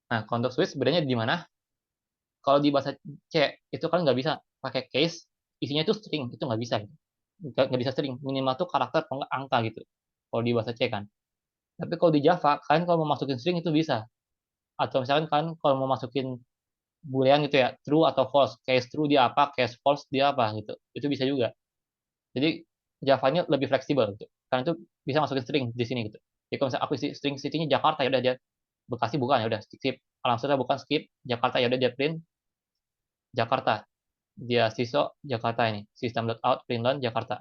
Nah, kalau untuk switch sebenarnya di mana? Kalau di bahasa C itu kan nggak bisa pakai case, isinya itu string, itu nggak bisa. Gitu. Nggak bisa string, minimal tuh karakter atau nggak angka gitu. Kalau di bahasa C kan. Tapi kalau di Java, kalian kalau mau masukin string itu bisa. Atau misalkan kalian kalau mau masukin boolean gitu ya, true atau false. Case true dia apa, case false dia apa gitu. Itu bisa juga. Jadi Java ini lebih fleksibel gitu. Karena itu bisa masukin string di sini gitu. Jadi kalau misalnya aku isi string city-nya Jakarta ya udah dia Bekasi bukan ya udah skip. Alhamdulillah bukan skip Jakarta ya udah dia print Jakarta. Dia siswa Jakarta ini. System.out println Jakarta.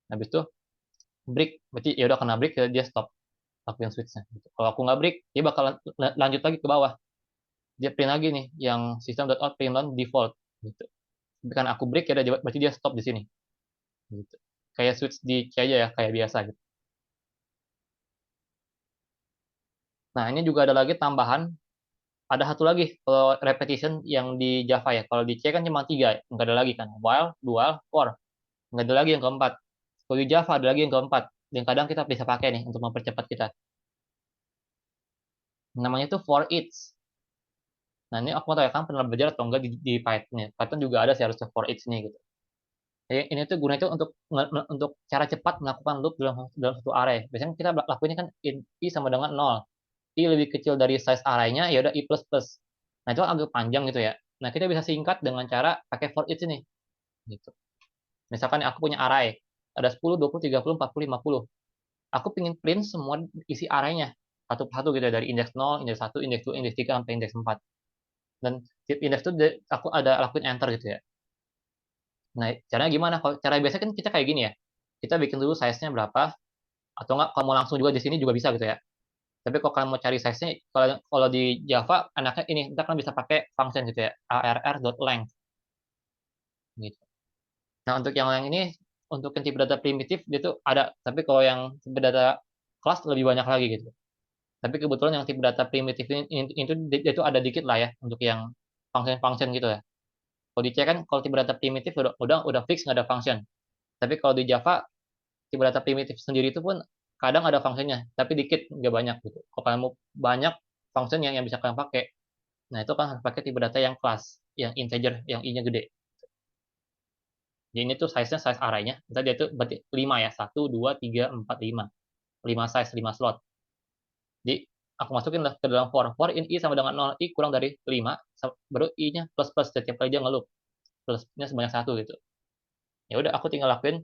Habis itu break berarti ya udah kena break ya dia stop lakuin switch-nya gitu. Kalau aku nggak break dia bakal lanjut lagi ke bawah. Dia print lagi nih yang system.out println default gitu. Tapi kan aku break ya udah berarti dia stop di sini gitu. Kayak switch di C aja ya kayak biasa gitu. Nah, ini juga ada lagi tambahan, ada satu lagi kalau repetition yang di Java ya. Kalau di C kan cuma tiga, nggak ada lagi kan. While, dual, for. Nggak ada lagi yang keempat. Kalau di Java ada lagi yang keempat. Yang kadang kita bisa pakai nih untuk mempercepat kita. Namanya itu for each. Nah, ini aku mau tahu ya, kan pernah belajar atau enggak di Python ya. Python juga ada sih harusnya for each nih gitu. Jadi ini tuh gunanya itu untuk cara cepat melakukan loop dalam satu array. Biasanya kita lakuinnya kan i sama dengan 0. I lebih kecil dari size array-nya, ya udah i plus plus. Nah, itu kan agak panjang gitu ya. Nah, kita bisa singkat dengan cara pakai for each ini. Gitu. Misalkan aku punya array, ada 10, 20, 30, 40, 50. Aku pengen print semua isi array-nya. Satu persatu gitu ya, dari indeks 0, indeks 1, indeks 2, indeks 3, sampai indeks 4. Dan indeks itu aku ada lakuin enter gitu ya. Nah, caranya gimana? Kalau cara biasa kan kita kayak gini ya. Kita bikin dulu size-nya berapa, atau enggak kalau mau langsung juga di sini juga bisa gitu ya. Tapi kalau kalian mau cari size-nya, kalau di Java, anaknya ini, kita kan bisa pakai function gitu ya, arr.length. Gitu. Nah, untuk yang ini, untuk yang tipe data primitif, dia tuh ada. Tapi kalau yang tipe data kelas lebih banyak lagi gitu. Tapi kebetulan yang tipe data primitif itu dia tuh ada dikit lah ya, untuk yang function-function gitu ya. Kalau di C kan, kalau tipe data primitif udah fix nggak ada function. Tapi kalau di Java, tipe data primitif sendiri itu pun kadang ada fungsinya, tapi dikit, nggak banyak gitu. Kalau kalian mau banyak function yang bisa kalian pakai, nah itu kan harus pakai tipe data yang kelas, yang integer, yang i-nya gede. Jadi ini tuh size-nya size array-nya. Misalnya dia tuh berarti 5 ya. 1, 2, 3, 4, 5. 5 size, 5 slot. Jadi aku masukin lah ke dalam for. For in i sama dengan 0. I kurang dari 5. Baru i-nya plus plus. Setiap kali dia ngelup. Plusnya sebanyak 1 gitu. Ya udah aku tinggal lakuin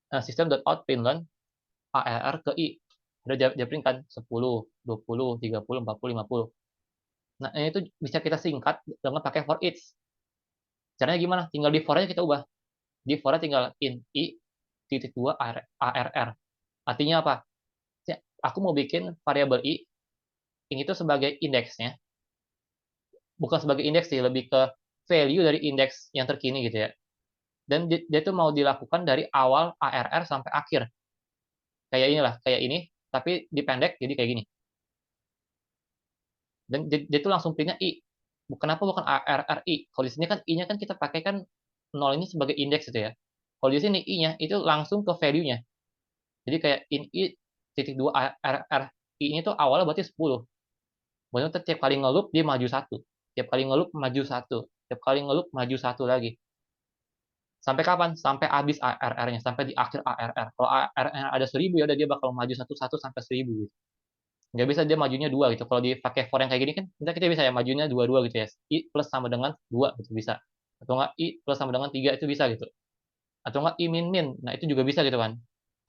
system.out.println ARR ke i. Udah dia print kan 10, 20, 30, 40, 50. Nah, ini tuh bisa kita singkat dengan pakai for each. Caranya gimana? Tinggal di for-nya kita ubah. Di for-nya tinggal in i titik 2 ARR. Artinya apa? Ya, aku mau bikin variabel i, ini tuh sebagai indeksnya, bukan sebagai indeks sih, lebih ke value dari indeks yang terkini gitu ya. Dan dia tuh mau dilakukan dari awal ARR sampai akhir. Kayak inilah, kayak ini, tapi dipendek jadi kayak gini. Dan dia tuh langsung printnya i. Kenapa bukan ARR i? Kalau di sini kan i-nya kan kita pakai kan 0 ini sebagai indeks gitu ya. Kalau di sini i-nya itu langsung ke value-nya. Jadi kayak in i titik 2 ARR i-nya tuh awalnya berarti 10. Kemudian tiap kali ngeloop dia maju satu. Tiap kali ngeloop maju satu. Tiap kali ngeloop maju satu lagi. Sampai kapan? Sampai habis ARR-nya, sampai di akhir ARR. Kalau ARR ada 1000 ya udah dia bakal maju satu-satu sampai 1000 gitu. Nggak bisa dia majunya dua gitu. Kalau dipakai for yang kayak gini kan kita bisa ya majunya dua-dua gitu ya. I plus sama dengan 2 gitu bisa. Atau enggak I plus sama dengan 3 itu bisa gitu. Atau enggak I min min. Nah, itu juga bisa gitu kan.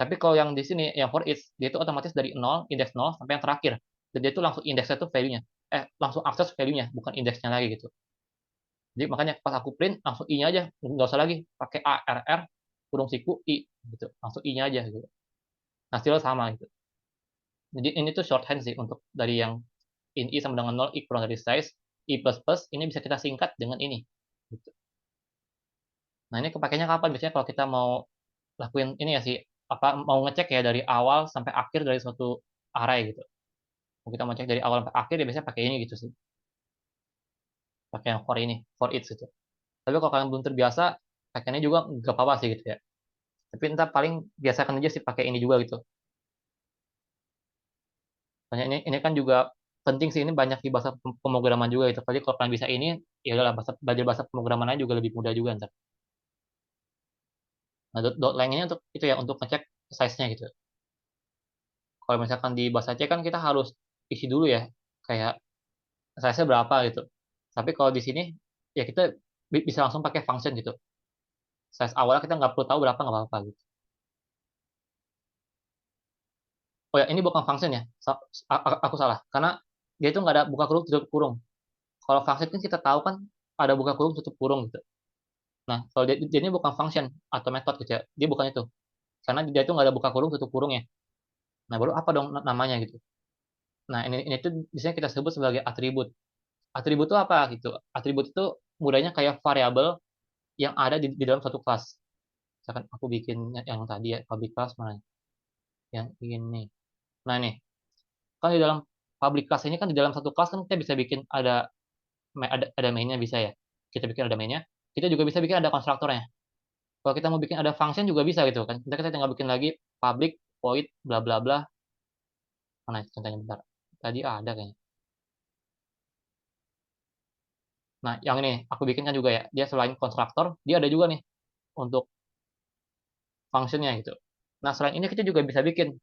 Tapi kalau yang di sini yang for each dia itu otomatis dari 0, indeks 0 sampai yang terakhir. Dan dia itu langsung indeksnya tuh value-nya. Langsung akses value-nya, bukan indeksnya lagi gitu. Jadi makanya pas aku print langsung i-nya aja, nggak usah lagi pakai ARR kurung siku i gitu. Langsung i-nya aja gitu. Hasilnya sama gitu. Jadi ini tuh shorthand sih untuk dari yang in i sama dengan 0, i kurang dari size, i plus plus, ini bisa kita singkat dengan ini. Gitu. Nah, ini kepakainya kapan? Biasanya kalau kita mau lakuin ini ya sih, apa mau ngecek ya dari awal sampai akhir dari suatu array gitu. Kalau kita mau cek dari awal sampai akhir ya biasanya pakai ini gitu sih. Pakai yang for ini, for each gitu. Tapi kalau kalian belum terbiasa, pakainya juga nggak apa-apa sih gitu ya. Tapi ntar paling biasakan aja sih pakai ini juga gitu. Soalnya ini kan juga penting sih ini banyak di bahasa pemrograman juga itu. Jadi kalau kalian bisa ini, ya udahlah belajar bahasa pemrograman aja juga lebih mudah juga ntar. Nah, .lang ini untuk itu ya untuk ngecek size-nya gitu. Kalau misalkan di bahasa C kan kita harus isi dulu ya, kayak size-nya berapa gitu. Tapi kalau di sini ya kita bisa langsung pakai function gitu. Size awalnya kita nggak perlu tahu berapa nggak apa-apa gitu. Oh ya, ini bukan function ya. Aku salah. Karena dia itu nggak ada buka kurung, tutup kurung. Kalau function kan kita tahu kan ada buka kurung, tutup kurung gitu. Nah, kalau dia ini bukan function atau method gitu ya. Dia bukan itu. Karena dia itu nggak ada buka kurung, tutup kurung ya. Nah, baru apa dong namanya gitu. Nah, ini tuh biasanya kita sebut sebagai atribut. Atribut itu apa gitu? Atribut itu mudahnya kayak variabel yang ada di dalam satu kelas. Misalkan aku bikin yang tadi ya, public class mana? Yang ini. Nah, nih, kan di dalam public class ini kan di dalam satu kelas kan kita bisa bikin ada mainnya bisa ya. Kita bikin ada mainnya. Kita juga bisa bikin ada konstruktornya. Kalau kita mau bikin ada function juga bisa gitu kan. Kita tinggal bikin lagi public void bla bla bla. Mana contohnya bentar. Tadi ada kayaknya. Nah, yang ini aku bikin kan juga ya. Dia selain konstruktor, dia ada juga nih untuk functionnya gitu. Nah, selain ini kita juga bisa bikin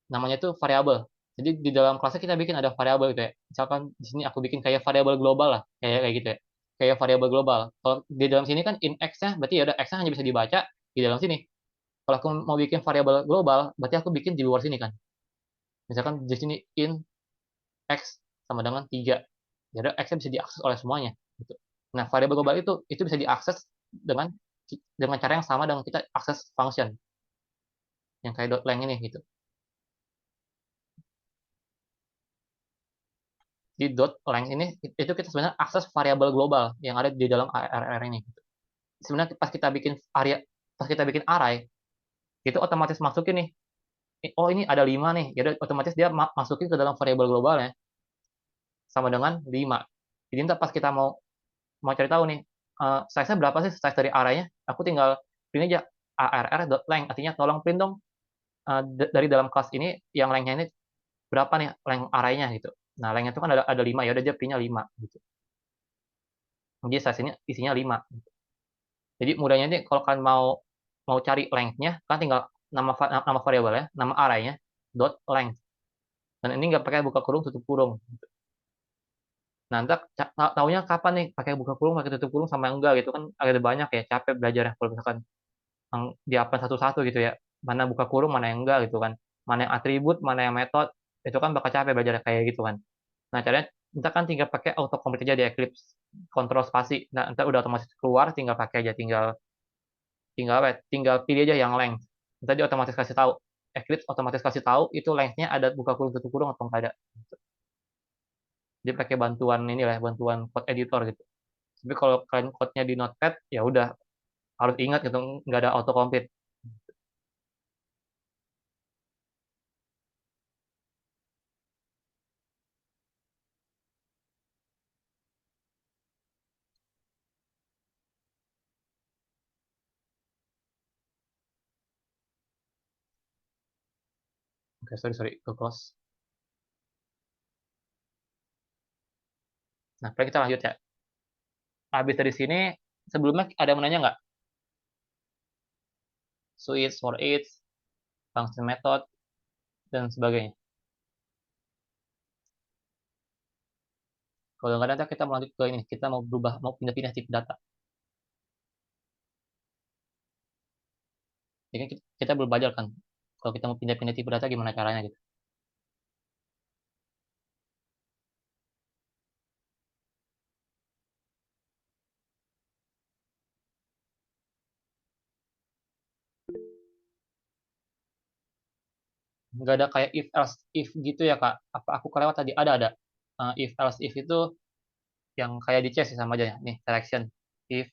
namanya tuh variabel. Jadi di dalam kelasnya kita bikin ada variabel gitu ya. Misalkan di sini aku bikin kayak variabel global lah, kayak gitu ya. Kayak variabel global. Kalau di dalam sini kan in x-nya berarti ya udah x-nya hanya bisa dibaca di dalam sini. Kalau aku mau bikin variabel global, berarti aku bikin di luar sini kan. Misalkan di sini in x sama dengan 3. Ya udah x-nya bisa diakses oleh semuanya gitu. Nah, variabel global itu bisa diakses dengan dengan cara yang sama dengan kita akses function yang kayak .lang ini gitu. Di .length ini itu kita sebenarnya akses variabel global yang ada di dalam ARR ini. Sebenarnya pas kita bikin array itu otomatis masukin nih. Oh ini ada 5 nih. Jadi otomatis dia masukin ke dalam variabel globalnya sama dengan 5. Jadi ntar pas kita mau mau cari tahu nih size-nya berapa sih size dari array-nya? Aku tinggal print aja arr.length artinya tolong print dong dari dalam kelas ini yang length-nya ini berapa nih length array-nya gitu. Nah, length itu kan ada 5 ya udah dia print-nya 5 gitu. Jadi size ini isinya 5. Jadi mudahnya nih kalau kalian mau mau cari length-nya, kan tinggal nama variabelnya, nama array-nya dot length. Dan ini nggak pakai buka kurung tutup kurung. Nah, ntar taunya kapan nih pakai buka kurung, pakai tutup kurung sama enggak gitu kan agak banyak ya, capek belajar ya kalau misalkan diapain satu-satu gitu ya. Mana buka kurung, mana yang enggak gitu kan. Mana yang atribut, mana yang metode, itu kan bakal capek belajar kayak gitu kan. Nah, caranya kita kan tinggal pakai auto complete aja di Eclipse, kontrol spasi. Nah, ntar udah otomatis keluar, tinggal pakai aja, tinggal tinggal apa ya, tinggal pilih aja yang length. Tadi otomatis kasih tahu. Eclipse otomatis kasih tahu itu length-nya ada buka kurung tutup kurung atau enggak ada. Dia pakai bantuan ini lah, bantuan code editor gitu. Tapi kalau kalian code-nya di Notepad, ya udah harus ingat gitu, nggak ada autocomplete. Oke, sorry, ke close. Nah, baik kita lanjut ya. Habis dari sini, sebelumnya ada yang menanya nggak? Switch, for each, function method, dan sebagainya. Kalau nggak ada, kita melanjut ke ini. Kita mau berubah, mau pindah-pindah tipe data. Jadi kan kita belum belajar kan. Kalau kita mau pindah-pindah tipe data, gimana caranya gitu. Nggak ada kayak if else if gitu ya kak. Apa aku kelewat tadi? Ada. If else if itu yang kayak di C sih sama aja ya. Nih selection if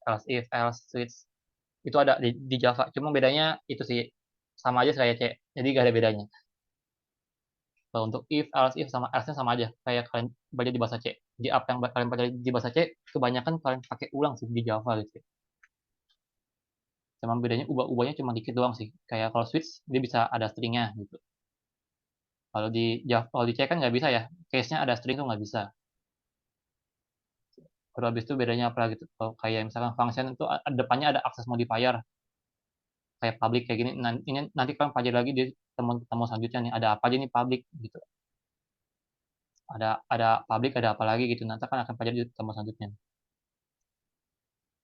else switch itu ada di Java. Cuma bedanya itu sih sama aja kayak C. Jadi gak ada bedanya. Kalau untuk if sama else-nya sama aja kayak kalian baca di bahasa C. Di apa yang kalian baca di bahasa C kebanyakan kalian pakai ulang sih di Java gitu. Cuma bedanya ubahnya cuma dikit doang sih. Kayak kalau switch dia bisa ada stringnya gitu. Kalau di C kan nggak bisa ya, case-nya ada string tuh nggak bisa. Terus habis itu bedanya apa lagi tuh? Kalau kayak misalkan function itu depannya ada access modifier kayak public kayak gini. Ini nanti kan pelajari lagi di teman-teman selanjutnya nih ada apa aja nih public gitu. Ada public ada apa lagi gitu. Nanti kan akan pelajari di teman selanjutnya.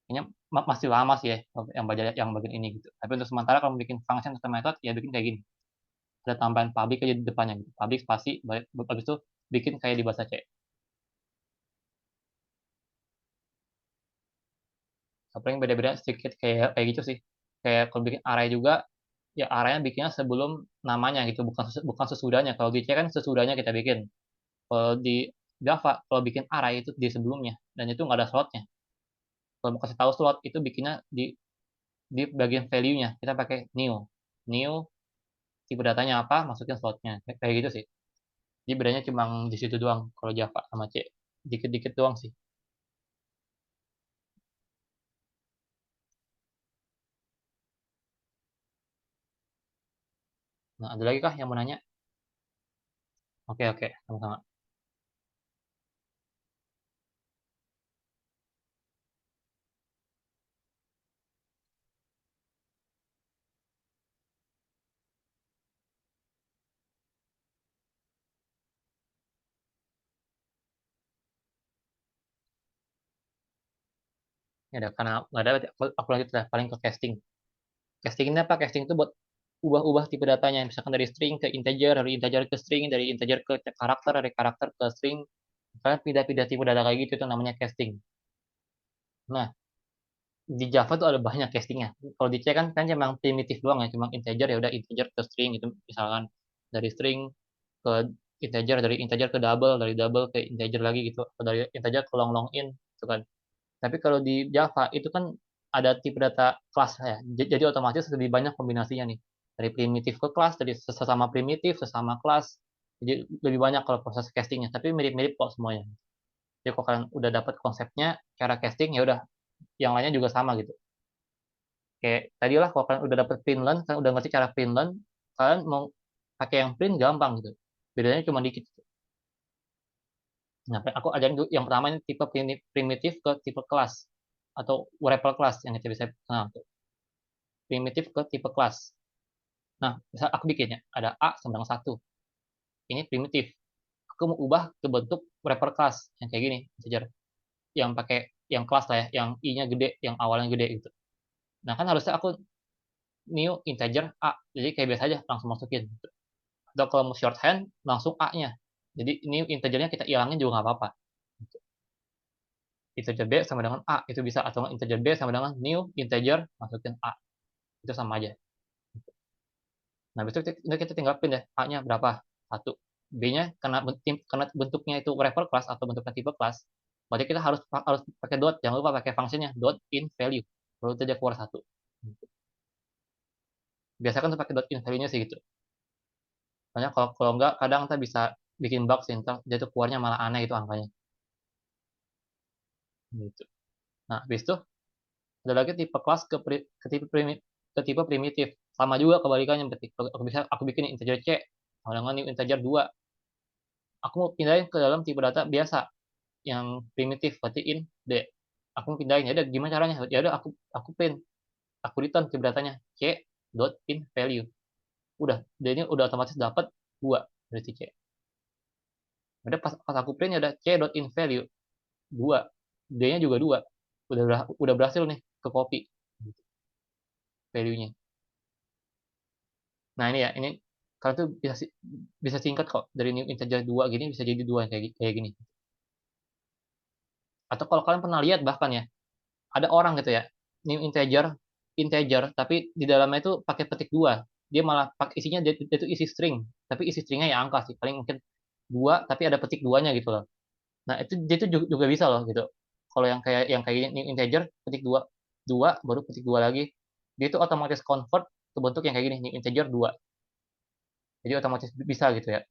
Kayaknya masih lama sih ya yang belajar yang bagian ini gitu. Tapi untuk sementara kalau bikin function atau method ya bikin kayak gini. Ada tambahan public aja di depannya gitu. Public spasi habis itu bikin kayak di bahasa C. Paling beda-beda sedikit kayak kayak gitu sih. Kayak kalau bikin array juga ya arahnya bikinnya sebelum namanya gitu bukan sesudahnya kalau di C kan sesudahnya kita bikin kalau di Java kalau bikin array itu di sebelumnya dan itu nggak ada slotnya kalau mau kasih tahu slot itu bikinnya di bagian value-nya kita pakai new tipe datanya apa masukin slotnya kayak gitu sih jadi bedanya cuma di situ doang kalau Java sama C dikit-dikit doang sih. Nah ada lagi kah yang mau nanya? Oke oke sama-sama. Ya ada karena nggak ada aku lanjut lah paling ke casting. Casting ini apa? Casting itu buat ubah-ubah tipe datanya. Misalkan dari string ke integer, dari integer ke string, dari integer ke karakter, dari karakter ke string. Kalian pindah-pindah tipe data kayak gitu itu namanya casting. Nah, di Java tuh ada banyak castingnya. Kalau di C kan cuma primitif doang ya, cuma integer ya udah integer ke string gitu. Misalkan dari string ke integer, dari integer ke double, dari double ke integer lagi gitu. Atau dari integer ke long long in gitu kan. Tapi kalau di Java itu kan ada tipe data kelas ya. Jadi otomatis lebih banyak kombinasinya nih. Dari primitif ke kelas, dari sesama primitif, sesama kelas. Jadi lebih banyak kalau proses castingnya. Tapi mirip-mirip kok semuanya. Jadi kalau kalian udah dapat konsepnya, cara casting ya udah yang lainnya juga sama gitu. Kayak tadi lah kalau kalian udah dapet printlen, kalian udah ngerti cara printlen, kalian mau pakai yang print gampang gitu. Bedanya cuma dikit. Nah, aku ajarin dulu yang pertama ini tipe primitif ke tipe kelas atau wrapper kelas yang kita bisa kenal primitif ke tipe kelas. Nah, misal aku bikinnya ada A sama dengan 1. Ini primitif. Aku mau ubah ke bentuk wrapper kelas yang kayak gini, integer. Yang pakai yang kelas lah ya, yang I-nya gede, yang awalnya gede gitu. Nah, kan harusnya aku new integer A. Jadi kayak biasa aja langsung masukin. Atau kalau mau shorthand langsung A-nya. Jadi ini integernya kita ilangin juga nggak apa-apa. Integer B sama dengan A itu bisa atau integer B sama dengan new integer masukin A itu sama aja. Nah, besok kita tinggal print ya, A-nya berapa? 1. B-nya karena bentuknya itu wrapper class atau bentuknya tipe class, berarti kita harus harus pakai dot. Jangan lupa pakai fungsinya dot in value. Baru saja keluar 1. Biasakan tuh pakai dot in value-nya sih gitu. Soalnya kalau kalau enggak kadang kita bisa bikin bug sih, ntar dia tuh keluarnya malah aneh itu angkanya. Gitu. Nah, habis itu ada lagi tipe kelas ke tipe primitif. Sama juga kebalikannya berarti. Aku bisa aku bikin integer C sama dengan new integer 2. Aku mau pindahin ke dalam tipe data biasa yang primitif berarti in D. Aku mau pindahin ya udah gimana caranya? Ya udah aku print, aku return tipe datanya C dot in value. Udah, D ini udah otomatis dapat 2 dari si C. Udah pas aku print ya udah C dot in value 2. D-nya juga 2. Udah berhasil nih ke copy value-nya. Nah, ini ya, ini kalian tuh bisa singkat kok dari new integer 2 gini bisa jadi 2 kayak kayak gini. Atau kalau kalian pernah lihat bahkan ya, ada orang gitu ya, new integer integer tapi di dalamnya itu pakai petik 2. Dia malah pakai isinya dia tuh isi string, tapi isi stringnya ya angka sih, paling mungkin 2 tapi ada petik 2-nya gitu loh. Nah, itu dia tuh juga bisa loh gitu. Kalau yang kayak new integer petik 2 2 baru petik 2 lagi. Dia itu otomatis convert ke bentuk yang kayak gini, new integer 2. Jadi otomatis bisa gitu ya.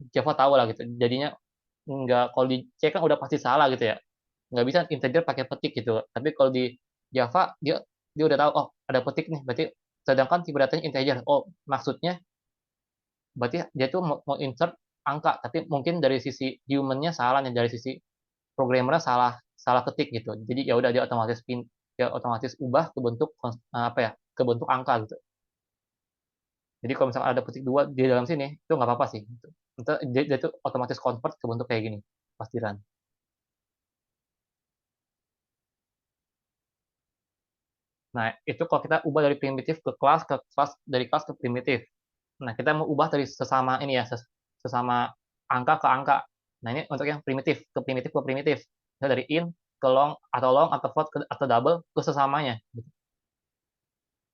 Java tahu lah gitu. Jadinya nggak kalau di C kan udah pasti salah gitu ya. Nggak bisa integer pakai petik gitu. Tapi kalau di Java dia dia udah tahu oh ada petik nih berarti sedangkan tipe datanya integer. Oh maksudnya berarti dia tuh mau insert angka, tapi mungkin dari sisi human-nya salah nih, dari sisi programmernya salah salah ketik gitu. Jadi ya udah dia otomatis ubah ke bentuk apa ya? Ke bentuk angka gitu. Jadi kalau misalkan ada petik dua di dalam sini, itu nggak apa-apa sih. Gitu. Dia tuh otomatis convert ke bentuk kayak gini pas di run. Nah, itu kalau kita ubah dari primitif ke kelas dari kelas ke primitif. Nah, kita mau ubah dari sesama ini ya, sesama angka ke angka. Nah, ini untuk yang primitif ke primitif ke primitif. Misalnya dari int ke long atau float atau double ke sesamanya.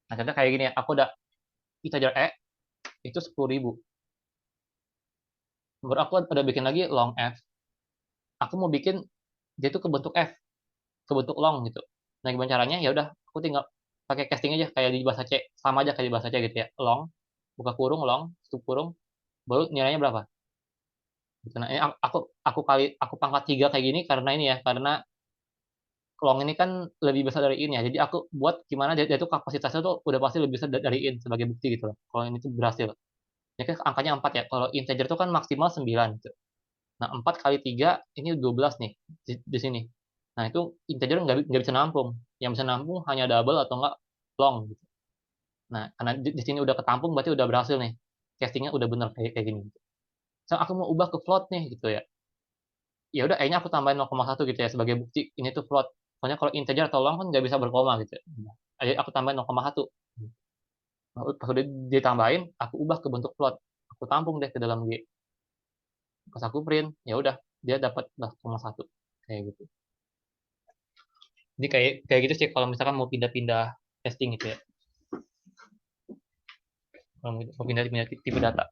Nah, contohnya kayak gini ya, aku udah integer itu 10.000. Baru aku udah bikin lagi long f. Aku mau bikin dia itu ke bentuk f, ke bentuk long gitu. Nah, gimana caranya? Ya udah, aku tinggal pakai casting aja kayak di bahasa C, sama aja kayak di bahasa C gitu ya. Long, buka kurung, long, tutup kurung, baru nilainya berapa? Gitu. Nah, ini aku pangkat 3 kayak gini karena ini ya, karena long ini kan lebih besar dari in ya. Jadi aku buat gimana dia tuh kapasitasnya tuh udah pasti lebih besar dari in sebagai bukti gitu loh. Kalau ini tuh berhasil. Ya kan angkanya 4 ya. Kalau integer tuh kan maksimal 9 gitu. Nah, 4 kali 3 ini 12 nih di sini. Nah, itu integer nggak bisa nampung. Yang bisa nampung hanya double atau enggak long gitu. Nah, karena di sini udah ketampung berarti udah berhasil nih. Castingnya udah bener kayak kayak gini. So, aku mau ubah ke float nih gitu ya. Ya udah akhirnya aku tambahin 0,1 gitu ya sebagai bukti ini tuh float. Soalnya kalau integer atau long kan nggak bisa berkoma gitu ya. Akhirnya aku tambahin 0,1. Nah, pas udah ditambahin, aku ubah ke bentuk float. Aku tampung deh ke dalam G. Pas aku print, ya udah dia dapat 0,1 kayak gitu. Jadi kayak kayak gitu sih kalau misalkan mau pindah-pindah testing gitu ya. Kalau mau pindah-pindah tipe data.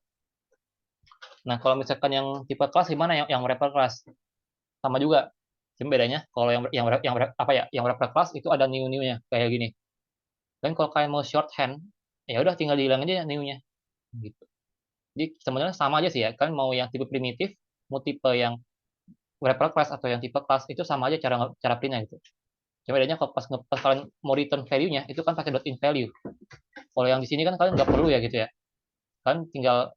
Nah, kalau misalkan yang tipe kelas gimana yang wrapper kelas? Sama juga. Cuma bedanya kalau apa ya? Yang wrapper kelas itu ada new-nya kayak gini. Dan kalau kalian mau shorthand, ya udah tinggal dihilangin aja new-nya gitu. Jadi sebenarnya sama aja sih ya. Kan mau yang tipe primitif, mau tipe yang wrapper class atau yang tipe kelas itu sama aja cara cara printnya gitu. Cuma bedanya kalau pas kalian mau return value-nya itu kan pakai dot in value. Kalau yang di sini kan kalian nggak perlu ya gitu ya. Kan tinggal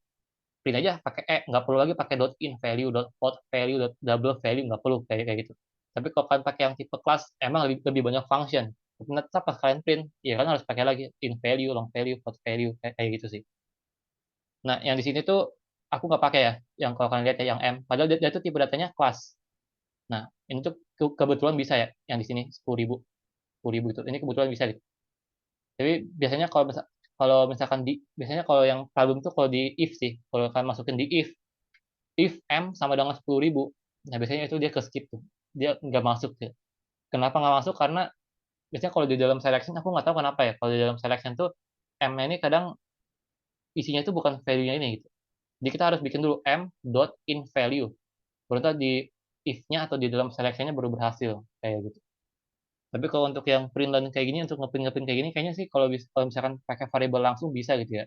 print aja pakai nggak perlu lagi pakai dot in value, dot out value, dot double value, nggak perlu kayak kayak gitu. Tapi kalau kalian pakai yang tipe kelas emang lebih banyak function. Tapi tetap pas kalian print ya kan harus pakai lagi in value, long value, out value kayak gitu sih. Nah, yang di sini tuh aku nggak pakai ya, yang kalau kalian lihat ya yang M. Padahal dia tuh tipe datanya kelas. Nah, ini tuh kebetulan bisa ya, yang di sini 10.000, 10.000 itu. Ini kebetulan bisa gitu. Tapi biasanya kalau misalkan biasanya kalau yang problem tuh kalau di if sih, kalau kalian masukin di if M sama dengan 10.000, nah biasanya itu dia ke skip tuh, dia nggak masuk tuh. Kenapa nggak masuk? Karena biasanya kalau di dalam selection aku nggak tahu kenapa ya. Kalau di dalam selection tuh M ini kadang isinya itu bukan value-nya ini gitu. Jadi kita harus bikin dulu m dot in value. Baru ntar di if-nya atau di dalam selection-nya baru berhasil kayak gitu. Tapi kalau untuk yang print dan kayak gini, untuk ngeprint kayak gini, kayaknya sih kalau misalkan pakai variabel langsung bisa gitu ya.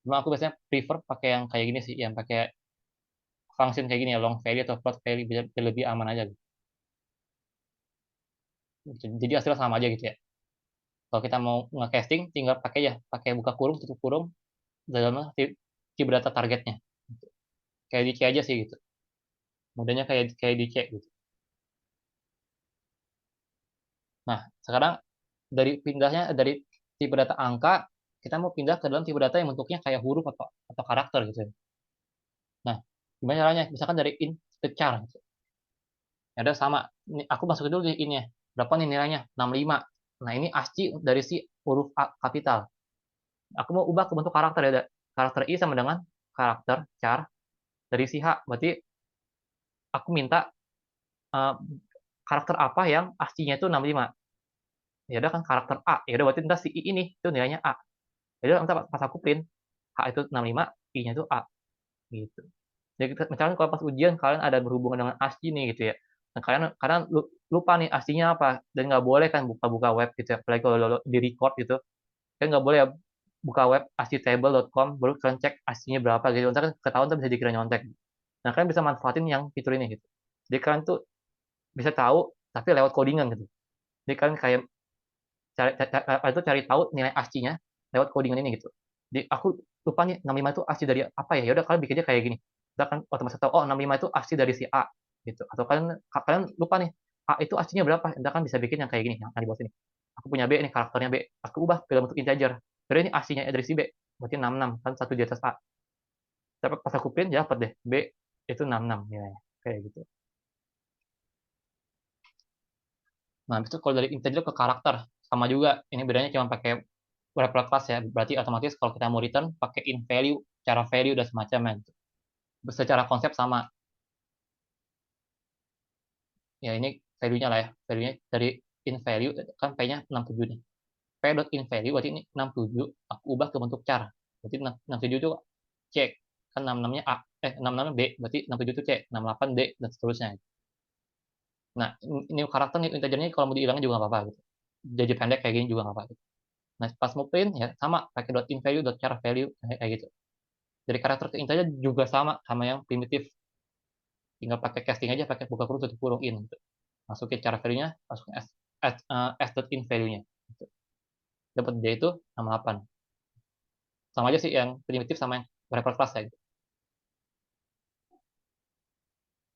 Cuma aku biasanya prefer pakai yang kayak gini sih, yang pakai function kayak gini ya, long value atau float value biar lebih aman aja gitu. Jadi hasilnya sama aja gitu ya. Kalau kita mau nge-casting, tinggal pakai ya, pakai buka kurung, tutup kurung, dalamnya tipe data targetnya. Kayak di C aja sih gitu. Modelnya kayak kayak di C gitu. Nah, sekarang dari tipe data angka, kita mau pindah ke dalam tipe data yang bentuknya kayak huruf atau karakter gitu ya. Nah, gimana caranya? Misalkan dari int ke char gitu. Ya udah sama. Ini aku masukin dulu di int-nya. Berapa nih nilainya? 65. Nah, ini ASCII dari si huruf A kapital. Aku mau ubah ke bentuk karakter ya. Karakter I sama dengan karakter char dari si H. Berarti aku minta uh, karakter apa yang ASCII-nya itu 65. Ya udah kan karakter A. Ya udah berarti entah si I ini itu nilainya A. Jadi entah pas aku print H itu 65, I-nya itu A gitu. Jadi misalkan kalau pas ujian kalian ada berhubungan dengan ASCII nih gitu ya. Nah, kalian karena lupa nih ASCII-nya apa dan nggak boleh kan buka-buka web gitu ya. Apalagi kalau di record gitu, kan nggak boleh ya buka web ascitable.com baru kalian cek ASCII-nya berapa gitu. Ntar kan ketahuan tuh bisa dikira nyontek. Nah, kalian bisa manfaatin yang fitur ini gitu. Jadi kalian tuh bisa tahu tapi lewat codingan gitu. Jadi kalian kayak cari tahu nilai ASCII-nya lewat codingan ini gitu. Jadi aku lupa nih 65 itu asli dari apa ya? Ya udah kalian bikin aja kayak gini. Kita kan otomatis tahu, oh 65 itu asli dari si A gitu. Atau kalian lupa nih, A itu aslinya berapa? Kita kan bisa bikin yang kayak gini, yang di bawah sini. Aku punya B nih, karakternya B. Aku ubah ke dalam bentuk integer. Jadi ini aslinya dari si B. Berarti 66 kan satu di atas A. Tapi pas aku print ya dapat deh B itu 66 nilainya. Kayak gitu. Nah, itu kalau dari integer ke karakter sama juga. Ini bedanya cuma pakai wrapper class ya. Berarti otomatis kalau kita mau return pakai in value, cara value dan semacamnya gitu. Secara konsep sama. Ya ini value-nya lah ya. Value-nya dari in value kan P-nya 67 nih. P dot in value berarti ini 67 aku ubah ke bentuk char. Berarti 67 itu C. Kan 66-nya A. 66-nya B. Berarti 67 itu C. 68 D dan seterusnya. Nah, ini karakter nih integernya kalau mau dihilangin juga nggak apa-apa gitu. Jadi pendek kayak gini juga nggak apa-apa. Gitu. Nah, pas mau print ya sama pakai dot in value, dot char value kayak gitu. Dari karakter ke integer juga sama yang primitif. Tinggal pakai casting aja, pakai buka kurung tutup kurung in. Gitu. Masukin char value-nya, masukin s dot in value-nya. Gitu. Dapat dia itu 68. Sama aja sih yang primitif sama yang wrapper class ya. Gitu.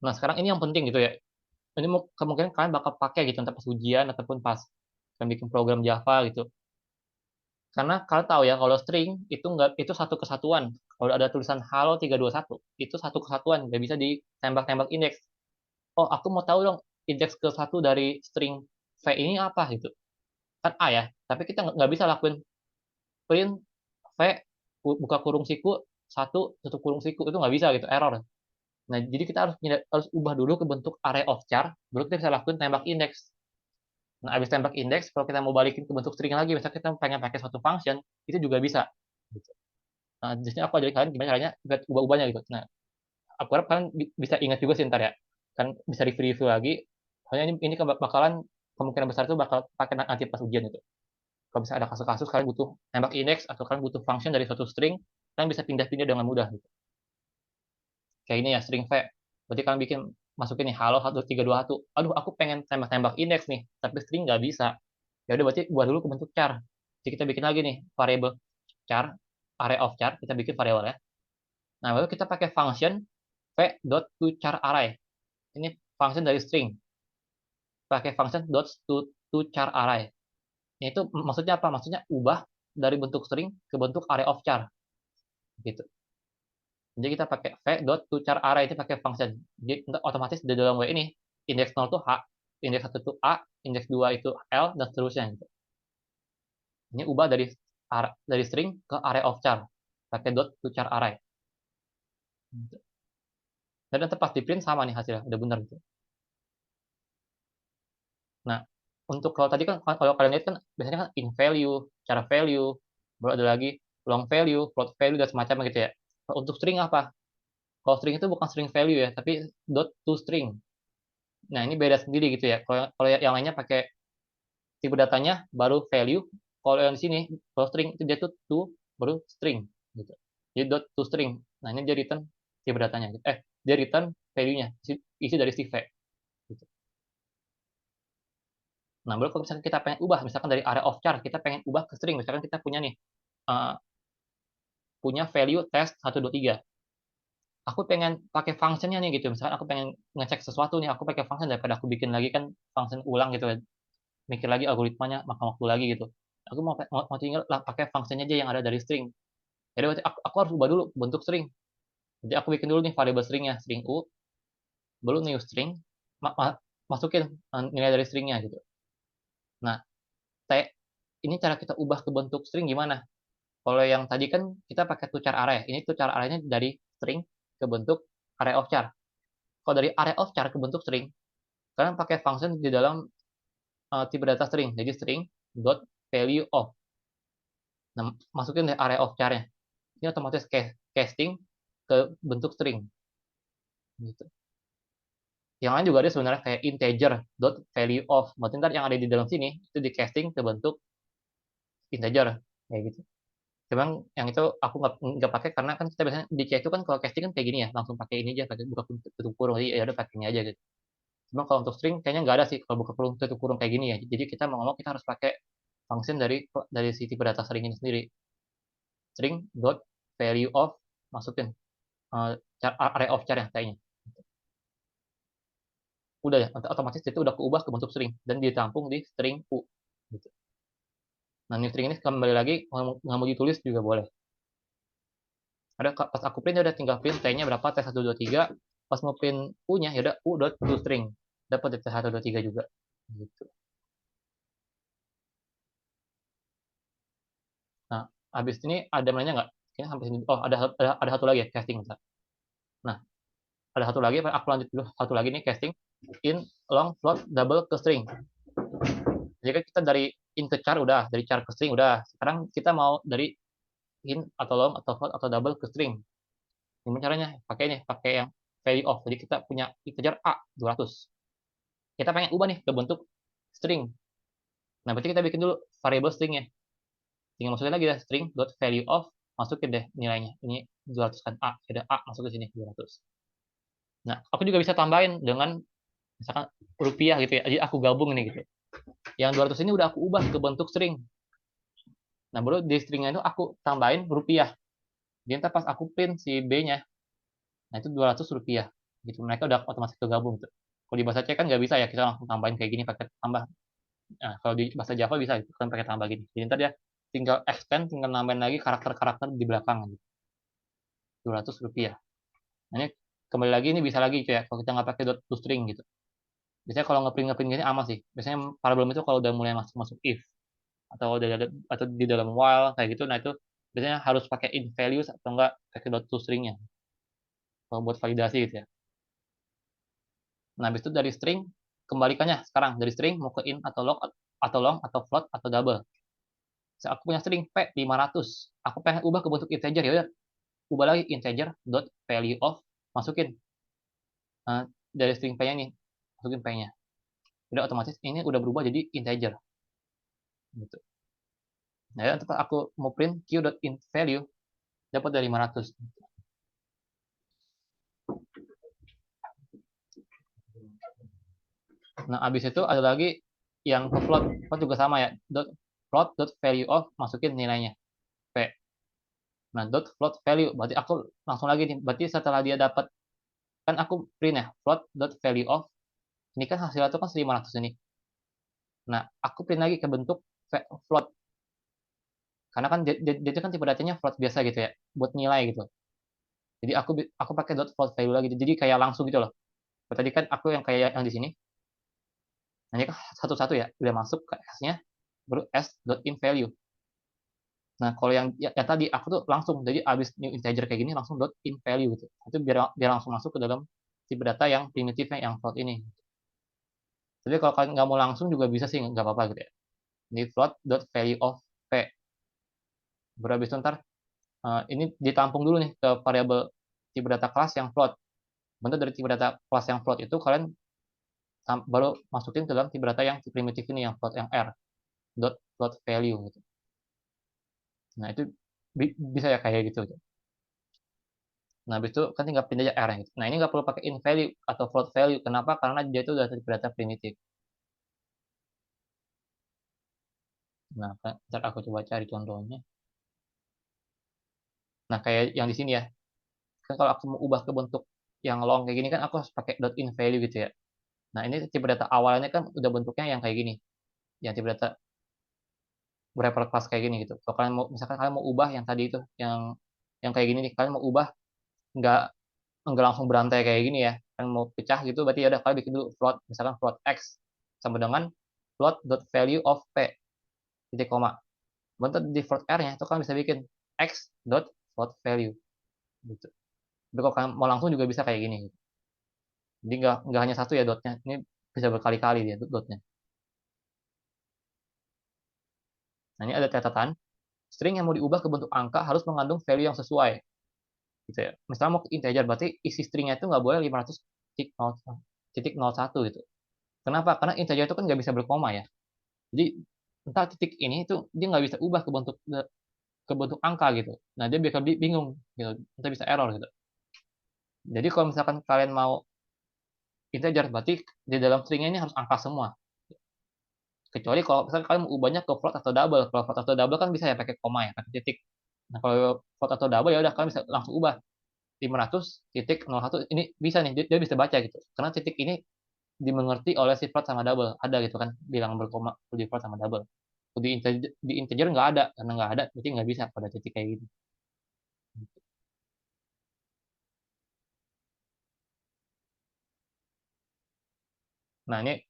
Nah, sekarang ini yang penting gitu ya. Ini kemungkinan kalian bakal pakai gitu entah pas ujian ataupun pas kalian bikin program Java gitu. Karena kalian tahu ya kalau string itu nggak itu satu kesatuan. Kalau ada tulisan halo 321 itu satu kesatuan, nggak bisa ditembak-tembak indeks. Oh, aku mau tahu dong indeks ke satu dari string V ini apa gitu. Kan A ya, tapi kita nggak bisa lakuin print V buka kurung siku satu tutup kurung siku itu nggak bisa gitu, error. Nah, jadi kita harus ubah dulu ke bentuk array of char, baru kita bisa lakuin tembak indeks. Nah, abis tembak indeks, kalau kita mau balikin ke bentuk string lagi, misalnya kita pengen pakai suatu function, itu juga bisa. Gitu. Nah, di sini aku ajarin kalian gimana caranya buat ubah-ubahnya gitu. Nah, aku harap kalian bisa ingat juga sih ntar ya. Kan bisa review lagi. Soalnya ini bakalan kemungkinan besar itu bakal pakai nanti pas ujian itu. Kalau bisa ada kasus-kasus kalian butuh tembak indeks atau kalian butuh function dari suatu string, kalian bisa pindah-pindah dengan mudah gitu. Kayak ini ya string v. Berarti kalian masukin nih halo 1321. Aduh, aku pengen tembak-tembak indeks nih, tapi string nggak bisa. Ya udah berarti buat dulu ke bentuk char. Jadi kita bikin lagi nih variable char, array of char, kita bikin variable ya. Nah, lalu kita pakai function v.toCharArray. Ini function dari string. Pakai function .toCharArray. Ini itu maksudnya apa? Maksudnya ubah dari bentuk string ke bentuk array of char. Gitu. Jadi kita pakai v.toCharArray itu pakai function. Jadi otomatis di dalam W ini indeks 0 itu H, indeks 1 itu A, indeks 2 itu L, dan seterusnya. Gitu. Ini ubah dari string ke array of char. Pakai .toCharArray. Gitu. Dan tepat di print sama nih hasilnya, udah benar gitu. Nah, untuk kalau tadi kan kalau kalian lihat kan biasanya kan in value, cara value, baru ada lagi long value, float value dan semacamnya gitu ya. Kalau untuk string apa? Kalau string itu bukan string value ya, tapi dot to string. Nah, ini beda sendiri gitu ya. Kalau yang lainnya pakai tipe datanya baru value. Kalau yang di sini kalau string itu dia tuh to baru string gitu. Jadi dot to string. Nah, ini dia return tipe datanya. Gitu. Dia return value-nya, isi dari si V. Gitu. Nah, baru kalau misalkan kita pengen ubah, misalkan dari array of char, kita pengen ubah ke string. Misalkan kita punya nih, uh, punya value test 123. Aku pengen pakai functionnya nih gitu. Misalkan aku pengen ngecek sesuatu nih, aku pakai function daripada aku bikin lagi kan function ulang gitu kan. Mikir lagi algoritmanya, makan waktu lagi gitu. Aku mau tinggal pakai functionnya aja yang ada dari string. Jadi berarti aku harus ubah dulu bentuk string. Jadi aku bikin dulu nih variable stringnya, string u, baru new string, masukin nilai dari stringnya gitu. Nah, ini cara kita ubah ke bentuk string gimana? Kalau yang tadi kan kita pakai tuchar array. Ini tuchar array-nya dari string ke bentuk array of char. Kalau dari array of char ke bentuk string, kalian pakai function di dalam tipe data string. Jadi string dot value of. Nah, masukin dari array of char-nya. Ini otomatis casting ke bentuk string. Gitu. Yang lain juga ada sebenarnya kayak integer dot value of. Berarti ntar yang ada di dalam sini itu di casting ke bentuk integer kayak gitu. Cuman yang itu aku nggak pakai karena kan kita biasanya di C itu kan kalau casting kan kayak gini ya, langsung pakai ini aja, pakai buka tutup kurung, jadi ya udah pakai ini aja gitu. Cuma kalau untuk string kayaknya nggak ada sih kalau buka kurung tutup kurung kayak gini ya. Jadi kita mau ngomong kita harus pakai function dari si tipe data string ini sendiri. string dot value of, masukin array of char yang kayaknya. Udah ya, otomatis itu udah keubah ke bentuk string dan ditampung di string u. Gitu. Nah, new string ini kembali lagi nggak mau ditulis juga boleh. Ada pas aku print udah tinggal print t-nya berapa, t123. Pas mau print u-nya ya udah u dot toString. Dapat t123 juga. Gitu. Nah, habis ini ada mainnya nggak? Kayaknya sampai sini. Oh, ada satu lagi ya, casting. Nah, ada satu lagi, aku lanjut dulu. Satu lagi nih, casting in long float double ke string. Jadi kan kita dari in ke char udah, dari char ke string udah. Sekarang kita mau dari in atau long atau float atau double ke string. Gimana caranya? Pakai yang value of. Jadi kita punya integer a 200. Kita pengen ubah nih ke bentuk string. Nah, berarti kita bikin dulu variable stringnya. Tinggal masukin lagi ya string dot value of, masukin deh nilainya. Ini 200 kan a, ada a masuk ke sini 200. Nah, aku juga bisa tambahin dengan misalkan rupiah gitu ya. Jadi aku gabung ini gitu. Yang 200 ini udah aku ubah ke bentuk string. Nah, baru di stringnya itu aku tambahin rupiah. Jadi ntar pas aku print si B-nya, nah itu 200 rupiah. Gitu. Mereka udah otomatis kegabung gitu. Kalau di bahasa C kan nggak bisa ya, kita langsung tambahin kayak gini pakai tambah. Nah, kalau di bahasa Java bisa, kan pakai tambah gini. Jadi ntar dia tinggal extend, tinggal nambahin lagi karakter-karakter di belakang gitu. 200 rupiah. Nah, ini kembali lagi ini bisa lagi kayak kalau kita nggak pakai dot to string gitu. Biasanya kalau ngeprint gini aman sih. Biasanya problem itu kalau udah mulai masuk if atau di dalam while kayak gitu, nah itu biasanya harus pakai in values atau enggak pakai dot to stringnya kalau buat validasi gitu ya. Nah, habis itu dari string kembalikannya sekarang dari string mau ke in atau log atau long atau float atau double. Aku punya string p 500. Aku pengen ubah ke bentuk integer ya udah, ubah lagi integer dot value of, masukin dari string p-nya nih, masukin p-nya. Udah otomatis ini udah berubah jadi integer. Gitu. Nah, ya, tempat aku mau print q.intValue dapat dari 500. Nah, habis itu ada lagi yang ke float. Float juga sama ya. Float.value of, masukin nilainya p. Nah, float value berarti aku langsung lagi nih. Berarti setelah dia dapat, kan aku print ya float.value of. Ini kan hasilnya itu kan 500 ini. Nah, aku print lagi ke bentuk float. Karena kan dia itu kan tipe datanya float biasa gitu ya, buat nilai gitu. Jadi aku pakai float value lagi. Jadi kayak langsung gitu loh. Tadi kan aku yang kayak yang di sini. Nah, ini kan satu-satu ya, udah masuk ke S-nya, baru s.inValue. Nah, kalau yang tadi aku tuh langsung, jadi abis new integer kayak gini langsung .inValue gitu. Itu biar langsung masuk ke dalam tipe data yang primitifnya yang float ini. Tapi kalau kalian nggak mau langsung juga bisa sih, nggak apa-apa gitu ya. Ini float.value of p. Baru abis itu ntar ini ditampung dulu nih ke variabel tipe data kelas yang float. Bentuk dari tipe data kelas yang float itu kalian baru masukin ke dalam tipe data yang primitif ini yang float yang r float value gitu. Nah, itu bisa ya kayak gitu. Nah, habis itu kan tinggal pindah aja R gitu. Nah, ini nggak perlu pakai in value atau float value. Kenapa? Karena dia itu udah data primitif. Nah, ntar aku coba cari contohnya. Nah, kayak yang di sini ya. Kan kalau aku mau ubah ke bentuk yang long kayak gini kan aku harus pakai dot in value gitu ya. Nah, ini tipe data awalnya kan udah bentuknya yang kayak gini. Yang tipe data wrapper class kayak gini gitu. Kalau kalian mau, misalkan kalian mau ubah yang tadi itu, yang kayak gini nih, kalian mau ubah nggak nggak langsung berantai kayak gini ya, kan mau pecah gitu, berarti ya udah kalian bikin dulu float, misalkan float x sama dengan float dot value of p titik koma. Bentuk di float r-nya itu kan bisa bikin x dot float value gitu. Tapi kalau kalian mau langsung juga bisa kayak gini gitu. Jadi nggak hanya satu ya dotnya, ini bisa berkali-kali dia dotnya. Nah, ini ada catatan, string yang mau diubah ke bentuk angka harus mengandung value yang sesuai gitu ya. Misalnya mau ke integer, berarti isi stringnya itu nggak boleh 500.0.1 gitu. Kenapa? Karena integer itu kan nggak bisa berkoma ya. Jadi entah titik ini itu dia nggak bisa ubah ke bentuk angka gitu. Nah, dia bakal bingung gitu. Entah bisa error gitu. Jadi kalau misalkan kalian mau integer, berarti di dalam stringnya ini harus angka semua. Kecuali kalau misalkan kalian mau ubahnya ke float atau double. Kalau float atau double kan bisa ya pakai koma ya, pakai titik. Nah, kalau float atau double ya udah kalian bisa langsung ubah 500.01 ini bisa nih dia bisa baca gitu. Karena titik ini dimengerti oleh si float sama double. Ada gitu kan bilangan berkoma di float sama double. Di integer nggak ada, karena nggak ada berarti nggak bisa pada titik kayak gitu. Nah ini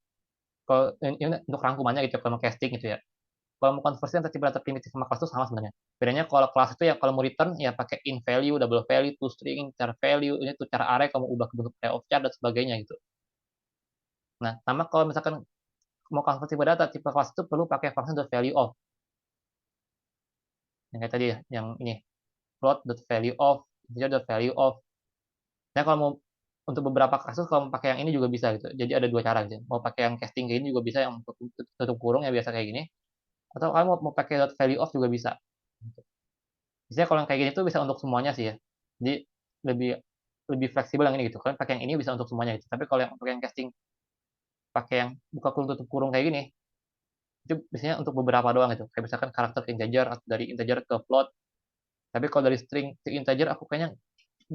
kalau ini untuk rangkumannya gitu kalau mau casting gitu ya. Kalau mau conversion antara tipe data primitif sama kelas itu sama sebenarnya. Bedanya kalau kelas itu ya kalau mau return ya pakai in value, double value, to string, char value, ini tuh char array kamu ubah ke bentuk array of char dan sebagainya gitu. Nah, sama kalau misalkan mau convert tipe data, tipe kelas itu perlu pakai function value of. Yang kayak tadi ya, yang ini float.value of, integer.value of. Nah, kalau mau untuk beberapa kasus kalau mau pakai yang ini juga bisa gitu. Jadi ada dua cara gitu. Mau pakai yang casting kayak ini juga bisa yang tutup kurung ya biasa kayak gini. Atau kamu mau pakai value of juga bisa. Biasanya kalau yang kayak gini tuh bisa untuk semuanya sih ya. Jadi lebih lebih fleksibel yang ini gitu. Kalian pakai yang ini bisa untuk semuanya gitu. Tapi kalau yang pakai yang casting pakai yang buka kurung tutup kurung kayak gini, itu biasanya untuk beberapa doang gitu. Kayak misalkan karakter ke integer atau dari integer ke float. Tapi kalau dari string ke integer aku kayaknya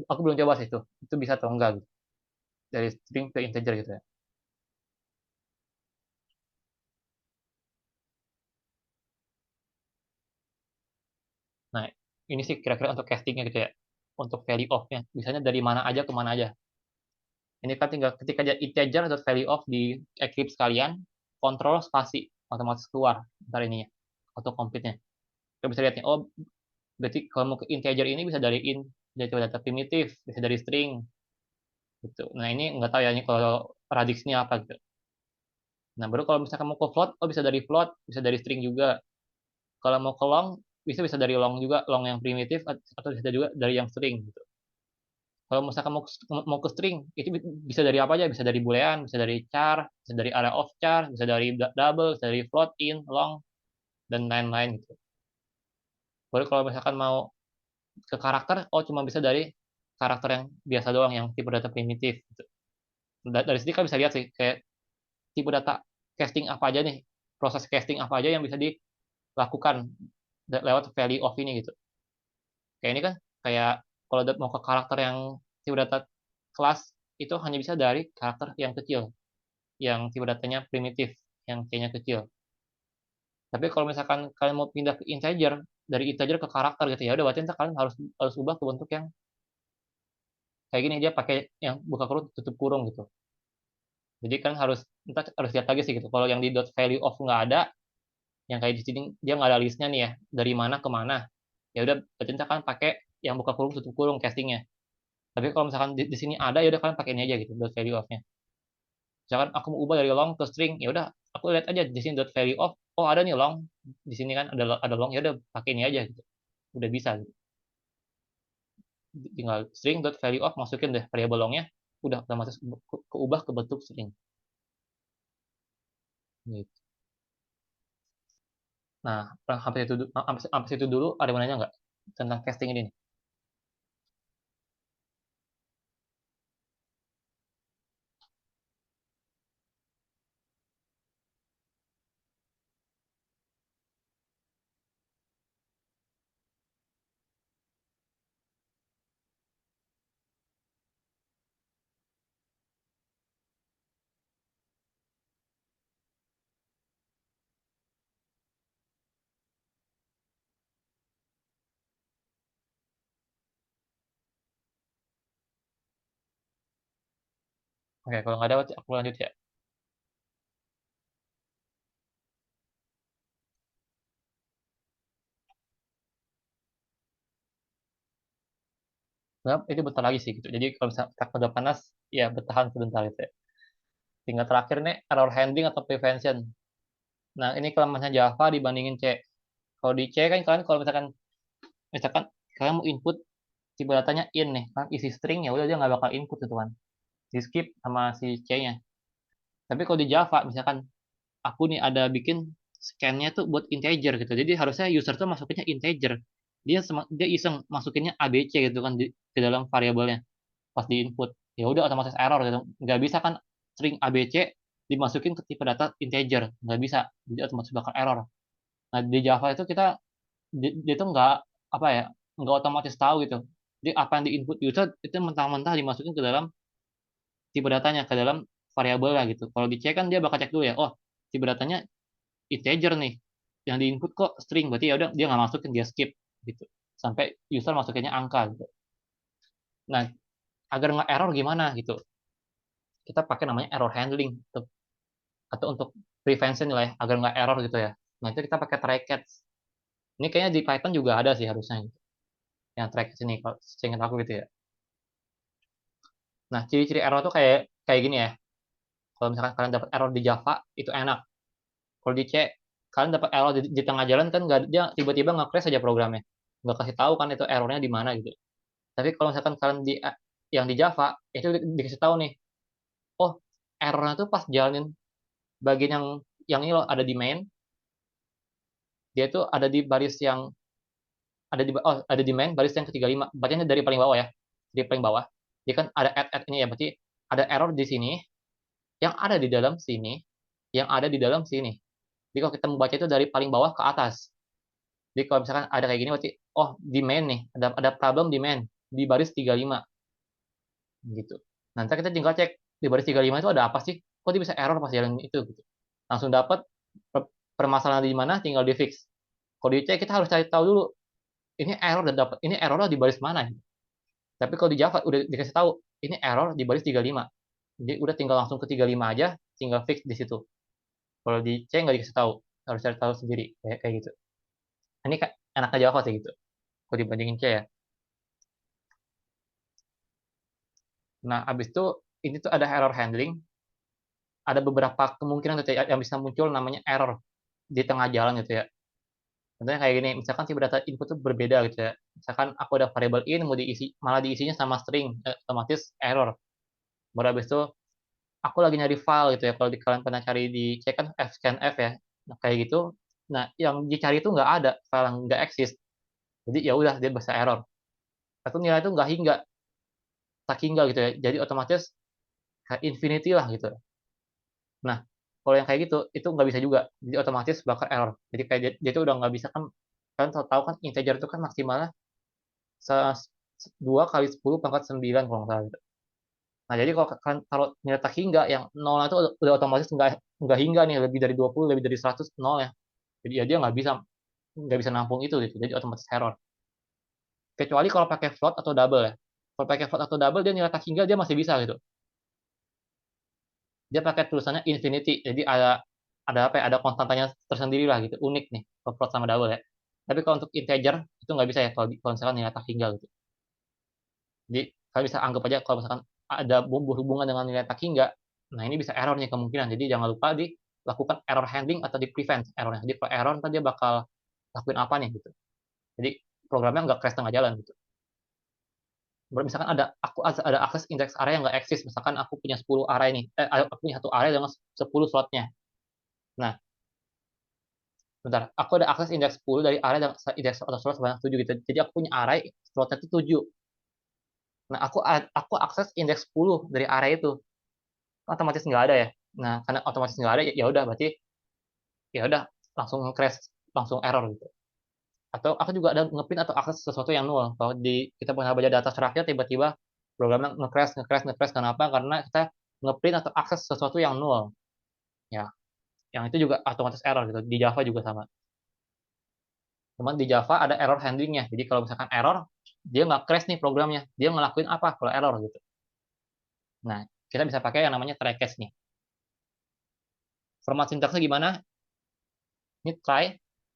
aku belum coba sih itu. Itu bisa atau enggak gitu. Dari string ke integer gitu ya. Nah, ini sih kira-kira untuk castingnya gitu ya. Untuk value of-nya. Misalnya dari mana aja ke mana aja. Ini kan tinggal ketika aja integer atau value of di Eclipse kalian, kontrol spasi otomatis keluar ntar ininya auto complete-nya. Kita bisa lihat nih, oh berarti kalau mau ke integer ini bisa dari int, dari data primitif, bisa dari string gitu. Nah ini nggak tahu ya ini kalau radix-nya apa gitu. Nah baru kalau misalkan mau ke float, oh bisa dari float, bisa dari string juga. Kalau mau ke long, bisa bisa dari long juga, long yang primitif atau bisa juga dari yang string gitu. Kalau misalkan mau ke string, itu bisa dari apa aja? Bisa dari boolean, bisa dari char, bisa dari array of char, bisa dari double, bisa dari float, in, long, dan lain-lain gitu. Baru kalau misalkan mau ke karakter, oh cuma bisa dari karakter yang biasa doang, yang tipe data primitif. Gitu. Dari sini kan bisa lihat sih, kayak tipe data casting apa aja nih, proses casting apa aja yang bisa dilakukan lewat value of ini gitu. Kayak ini kan, kayak kalau mau ke karakter yang tipe data kelas, itu hanya bisa dari karakter yang kecil, yang tipe datanya primitif, yang C-nya kecil. Tapi kalau misalkan kalian mau pindah ke integer, dari integer ke karakter gitu ya, udah berarti kalian harus harus ubah ke bentuk yang kayak gini dia pakai yang buka kurung tutup kurung gitu. Jadi kan harus lihat lagi sih gitu. Kalau yang di dot value of nggak ada, yang kayak di sini dia nggak ada listnya nih ya, dari mana ke mana. Ya udah berarti kan pakai yang buka kurung tutup kurung castingnya. Tapi kalau misalkan di sini ada ya udah kalian pakai ini aja gitu dot value of-nya. Misalkan aku mau ubah dari long ke string, ya udah aku lihat aja di sini dot value of, oh ada nih long, di sini kan ada long, ya udah pakai ini aja gitu. Udah bisa gitu. Tinggal string dot value of masukin deh variabel longnya, udah otomatis keubah ke bentuk string. Gitu. Nah, sampai situ dulu ada yang nanya nggak tentang casting ini nih? Oke, kalau nggak ada aku lanjut ya. Nah, itu bentar lagi sih gitu. Jadi kalau misalnya tak udah panas, ya bertahan sebentar gitu ya. Tinggal terakhir nih error handling atau prevention. Nah, ini kelemahannya Java dibandingin C. Kalau di C kan kalian kalau misalkan kalian mau input tipe datanya in nih, kan isi string ya udah dia nggak bakal input gitu kan. Di skip sama si C-nya. Tapi kalau di Java misalkan aku nih ada bikin scan-nya tuh buat integer gitu. Jadi harusnya user tuh masukinnya integer. Dia iseng masukinnya ABC gitu kan di dalam variabelnya pas di input. Ya udah otomatis error gitu. Nggak bisa kan string ABC dimasukin ke tipe data integer. Nggak bisa. Jadi otomatis bakal error. Nah di Java itu dia tuh apa ya, nggak otomatis tahu gitu. Jadi apa yang di-input user itu mentah-mentah dimasukin ke dalam tipe datanya, ke dalam variabel lah gitu. Kalau di C kan dia bakal cek dulu ya, oh tipe datanya integer nih, yang di-input kok string, berarti ya udah dia nggak masukin, dia skip gitu. Sampai user masukinnya angka gitu. Nah, agar nggak error gimana gitu, kita pakai namanya error handling gitu. Atau untuk prevention lah ya, agar nggak error gitu ya. Nah, itu kita pakai try catch. Ini kayaknya di Python juga ada sih harusnya gitu. Yang try catch ini kalau seingat aku gitu ya. Nah, ciri-ciri error tuh kayak kayak gini ya. Kalau misalkan kalian dapat error di Java itu enak. Kalau di C kalian dapat error di tengah jalan kan nggak, dia tiba-tiba nge-crash aja programnya. Nggak kasih tahu kan itu errornya di mana gitu. Tapi kalau misalkan kalian di yang di Java itu dikasih tahu nih. Oh, errornya tuh pas jalanin bagian yang ini loh, ada di main, dia tuh ada di baris yang ada di main baris yang ke-35. Bacanya dari paling bawah ya. Dari paling bawah. Dia kan ada add ini ya, berarti ada error di sini, yang ada di dalam sini, yang ada di dalam sini. Jadi kalau kita membaca itu dari paling bawah ke atas. Jadi kalau misalkan ada kayak gini berarti oh di main nih, ada problem di main di baris 35 gitu. Nanti kita tinggal cek di baris 35 itu ada apa sih? Kok dia bisa error pas jalan itu gitu. Langsung dapat permasalahan di mana, tinggal di fix. Kalau dicek kita harus cari tahu dulu ini error dan dapat ini errornya di baris mana. Tapi kalau di Java udah dikasih tahu ini error di baris 35. Jadi udah tinggal langsung ke 35 aja, tinggal fix di situ. Kalau di C nggak dikasih tahu, harus cari tahu sendiri kayak kayak gitu. Ini enaknya Java sih gitu. Kalau dibandingin C ya. Nah, abis itu ini tuh ada error handling, ada beberapa kemungkinan gitu ya, yang bisa muncul namanya error di tengah jalan gitu ya. Contohnya kayak gini, misalkan si data input itu berbeda gitu ya. Misalkan aku ada variable in mau diisi malah diisinya sama string, otomatis error. Baru habis itu aku lagi nyari file gitu ya. Kalau kalian pernah cari di cek kan fscanf ya. Nah, kayak gitu. Nah, yang dicari itu nggak ada, file yang nggak eksis. Jadi ya udah dia bisa error. Atau nilai itu nggak hingga, tak hingga gitu ya. Jadi otomatis kayak infinity lah gitu. Nah, kalau yang kayak gitu itu nggak bisa juga. Jadi otomatis bakal error. Jadi kayak dia itu udah nggak bisa kan, kalian tahu kan integer itu kan maksimalnya 2 kali 10 pangkat 9 kalau nggak salah gitu. Nah, jadi kalau kalian taruh nilai tak hingga yang nol itu udah otomatis nggak hingga nih, lebih dari 20, lebih dari 100 nol ya. Jadi ya dia nggak bisa nampung itu gitu. Jadi otomatis error. Kecuali kalau pakai float atau double ya. Kalau pakai float atau double dia nilai tak hingga dia masih bisa gitu. Dia pakai tulisannya infinity. Jadi ada apa ya? Ada konstantanya tersendiri lah gitu. Unik nih kalau float sama double ya. Tapi kalau untuk integer itu nggak bisa ya kalau misalkan nilai tak hingga gitu. Jadi kalian bisa anggap aja kalau misalkan ada berhubungan dengan nilai tak hingga, nah ini bisa error nih kemungkinan. Jadi jangan lupa dilakukan error handling atau di prevent errornya. Jadi kalau error nanti dia bakal lakuin apa nih gitu. Jadi programnya nggak crash tengah jalan gitu. Misalkan ada akses index area yang nggak eksis, misalkan aku punya 10 array nih, aku punya satu area dengan 10 slotnya. Nah, bentar, aku ada akses indeks 10 dari area dengan indeks atau slot sebanyak 7 gitu. Jadi aku punya array slotnya itu 7. Nah, aku akses indeks 10 dari area itu. Otomatis nggak ada ya. Nah, karena otomatis nggak ada, ya udah berarti ya udah langsung crash, langsung error gitu. Atau aku juga ada ngepin atau akses sesuatu yang nol. Kalau kita pernah baca data struktur tiba-tiba programnya nge-crash, nge-crash, nge-crash. Kenapa? Karena kita ngeprint atau akses sesuatu yang nol. Ya, yang itu juga otomatis error gitu. Di Java juga sama. Cuman di Java ada error handlingnya. Jadi kalau misalkan error, dia nggak crash nih programnya. Dia ngelakuin apa kalau error gitu. Nah, kita bisa pakai yang namanya try catch nih. Format sintaksnya gimana? Ini try,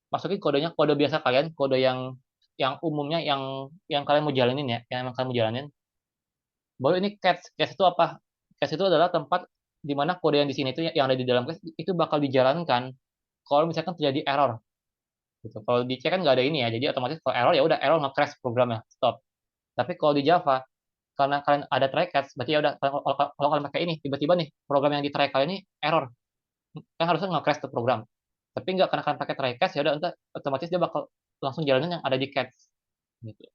masukin kodenya, kode biasa kalian, kode yang umumnya yang kalian mau jalanin ya, yang kalian mau jalanin. Baru ini catch. Catch itu apa? Catch itu adalah tempat di mana kode yang di sini itu yang ada di dalam catch itu bakal dijalankan kalau misalkan terjadi error gitu. Kalau di C kan nggak ada ini ya, jadi otomatis kalau error ya udah error nge-crash programnya, stop. Tapi kalau di Java karena kalian ada try catch, berarti ya udah kalau kalian pakai ini tiba-tiba nih program yang di try kalian ini error, kan harusnya nge-crash tuh program. Tapi nggak, karena kalian pakai try catch ya udah otomatis dia bakal langsung jalanin yang ada di catch gitu.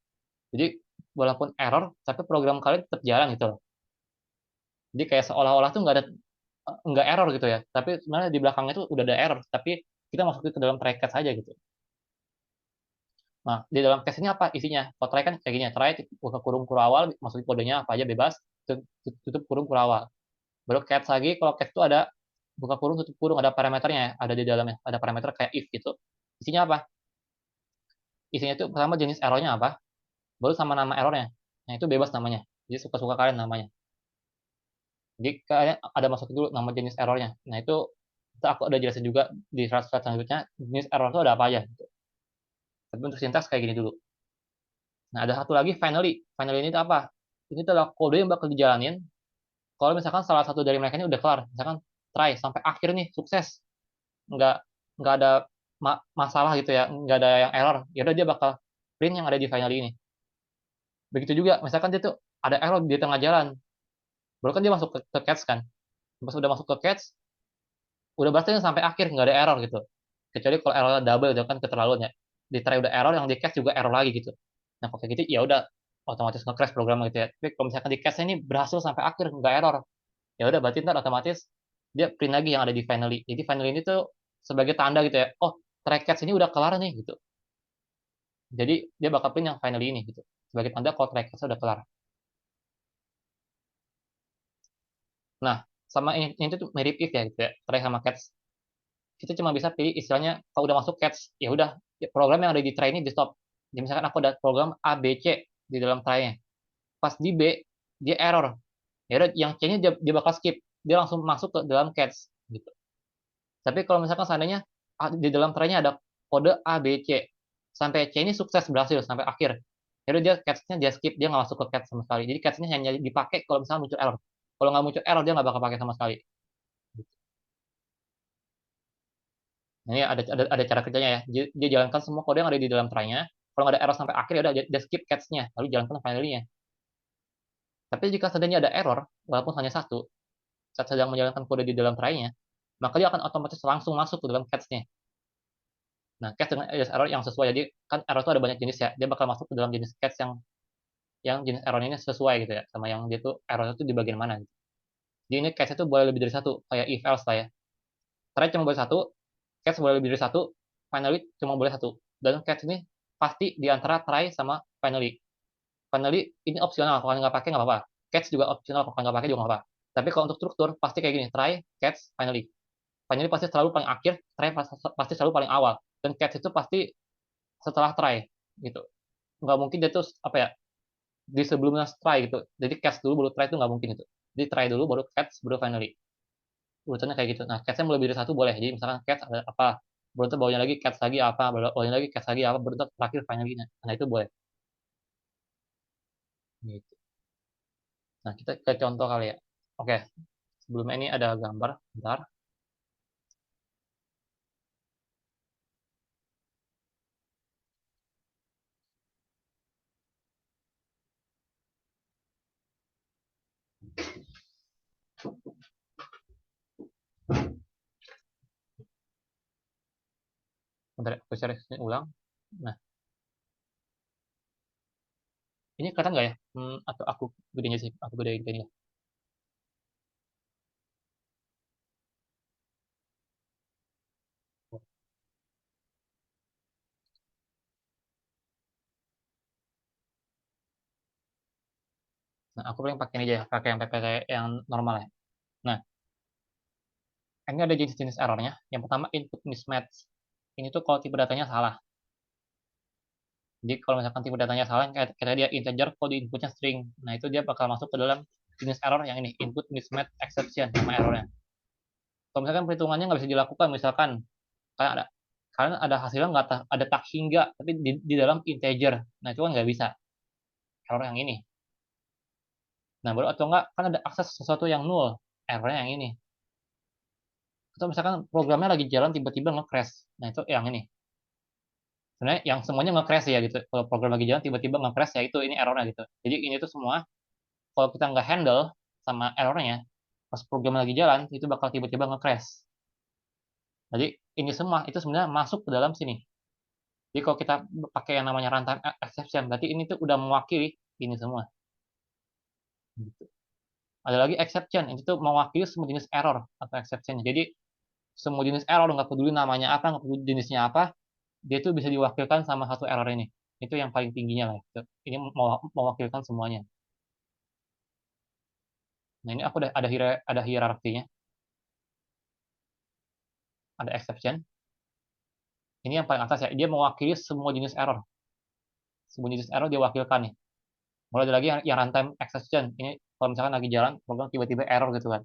Jadi walaupun error tapi program kalian tetap jalan gitu loh. Jadi kayak seolah-olah tuh nggak error gitu ya. Tapi sebenarnya di belakangnya tuh udah ada error. Tapi kita masukin ke dalam try catch aja gitu. Nah, di dalam case ini apa isinya? Kalau try kan kayak gini ya, try buka kurung kurung awal, masukin kodenya apa aja bebas, tutup kurung kurung awal. Baru catch lagi, kalau catch itu ada buka kurung, tutup kurung, ada parameternya ya, ada di dalamnya, ada parameter kayak if gitu. Isinya apa? Isinya itu pertama jenis errornya apa, baru sama nama errornya. Nah, itu bebas namanya. Jadi suka-suka kalian namanya. Jadi kalian ada masukin dulu nama jenis errornya. Nah, itu aku udah jelasin juga di slide selanjutnya, jenis error itu ada apa aja gitu. Tapi untuk sintaks kayak gini dulu. Nah, ada satu lagi finally. Finally ini itu apa? Ini adalah kode yang bakal dijalanin kalau misalkan salah satu dari mereka ini udah kelar. Misalkan try sampai akhir nih sukses. Nggak nggak ada masalah gitu ya, nggak ada yang error. Ya udah dia bakal print yang ada di finally ini. Begitu juga, misalkan dia tuh ada error di tengah jalan. Baru kan dia masuk ke catch kan. Pas udah masuk ke catch, udah berarti sampai akhir nggak ada error gitu. Kecuali kalau errornya double itu kan keterlaluan ya. Di try udah error, yang di catch juga error lagi gitu. Nah, kalau kayak gitu ya udah otomatis nge-crash program gitu ya. Tapi kalau misalkan di catch ini berhasil sampai akhir nggak error, ya udah berarti ntar otomatis dia print lagi yang ada di finally. Jadi finally ini tuh sebagai tanda gitu ya. Oh, try catch ini udah kelar nih gitu. Jadi dia bakal print yang finally ini gitu. Sebagai tanda kalau try catch udah kelar. Nah, sama ini tuh mirip if ya gitu ya. Try sama catch. Kita cuma bisa pilih istilahnya kalau udah masuk catch, ya udah ya program yang ada di try ini di stop. Jadi misalkan aku ada program A B C di dalam try-nya. Pas di B dia error. Ya udah yang C-nya dia bakal skip. Dia langsung masuk ke dalam catch gitu. Tapi kalau misalkan seandainya di dalam try-nya ada kode A B C sampai C ini sukses berhasil sampai akhir. Ya udah dia catch-nya dia skip, dia nggak masuk ke catch sama sekali. Jadi catch-nya hanya dipakai kalau misalnya muncul error. Kalau nggak muncul error dia nggak bakal pakai sama sekali. Nah, ini ada cara kerjanya ya. Dia jalankan semua kode yang ada di dalam try-nya. Kalau nggak ada error sampai akhir, ya udah dia skip catch-nya, lalu jalankan finally-nya. Tapi jika seandainya ada error, walaupun hanya satu, saat sedang menjalankan kode di dalam try-nya, maka dia akan otomatis langsung masuk ke dalam catch-nya. Nah, catch dengan jenis error yang sesuai. Jadi kan error itu ada banyak jenis ya. Dia bakal masuk ke dalam jenis catch yang jenis errornya ini sesuai gitu ya, sama yang dia tuh error itu di bagian mana gitu. Jadi ini catch itu boleh lebih dari satu, kayak if else lah ya. Try cuma boleh satu, catch boleh lebih dari satu, finally cuma boleh satu. Dan catch ini pasti di antara try sama finally. Finally ini opsional, kalau nggak pakai nggak apa-apa. Catch juga opsional, kalau nggak pakai juga nggak apa-apa. Tapi kalau untuk struktur pasti kayak gini, try, catch, finally. Finally pasti selalu paling akhir, try pasti selalu paling awal. Dan catch itu pasti setelah try gitu. Nggak mungkin dia tuh apa ya, di sebelumnya try gitu. Jadi catch dulu baru try itu nggak mungkin itu. Jadi try dulu baru catch baru finally. Urutannya kayak gitu. Nah, catch-nya lebih dari satu boleh. Jadi misalkan catch ada apa, baru tuh bawahnya lagi catch lagi apa, bawahnya lagi catch lagi apa, baru tuh terakhir finally. Nah, itu boleh. Gitu. Nah, kita ke contoh kali ya. Oke, sebelumnya ini ada gambar. Bentar. Bentar, aku share screen ulang. Nah, ini kelihatan nggak ya? Atau aku gedenya sih, aku gedein kayaknya. Nah, aku paling pakai ini aja, ya, pakai yang PPT yang normal ya. Nah, ini ada jenis-jenis errornya. Yang pertama input mismatch. Ini tuh kalau tipe datanya salah. Jadi kalau misalkan tipe datanya salah, kayak dia integer, kode inputnya string. Nah, itu dia bakal masuk ke dalam jenis error yang ini, input mismatch exception, nama errornya. Kalau misalkan perhitungannya nggak bisa dilakukan, misalkan kalian ada kalian ada hasilnya nggak ada tak hingga, tapi di dalam integer. Nah, itu kan nggak bisa. Error yang ini. Nah, baru atau nggak, kan ada akses sesuatu yang null. Errornya yang ini. Atau misalkan programnya lagi jalan tiba-tiba nge-crash. Nah, itu yang ini. Sebenarnya yang semuanya nge-crash ya gitu. Kalau program lagi jalan tiba-tiba nge-crash ya itu ini errornya gitu. Jadi ini tuh semua kalau kita nggak handle sama errornya pas program lagi jalan itu bakal tiba-tiba nge-crash. Jadi ini semua itu sebenarnya masuk ke dalam sini. Jadi kalau kita pakai yang namanya runtime exception, berarti ini tuh udah mewakili ini semua. Gitu. Ada lagi exception, itu tuh mewakili semua jenis error atau exception. Jadi semua jenis error nggak peduli namanya apa, nggak peduli jenisnya apa, dia tuh bisa diwakilkan sama satu error ini. Itu yang paling tingginya lah. Ini mewakilkan semuanya. Nah, ini aku ada hierarkinya, ada exception. Ini yang paling atas ya, dia mewakili semua jenis error. Semua jenis error dia wakilkan nih. Mulai lagi yang runtime exception. Ini kalau misalkan lagi jalan, program tiba-tiba error gitu kan.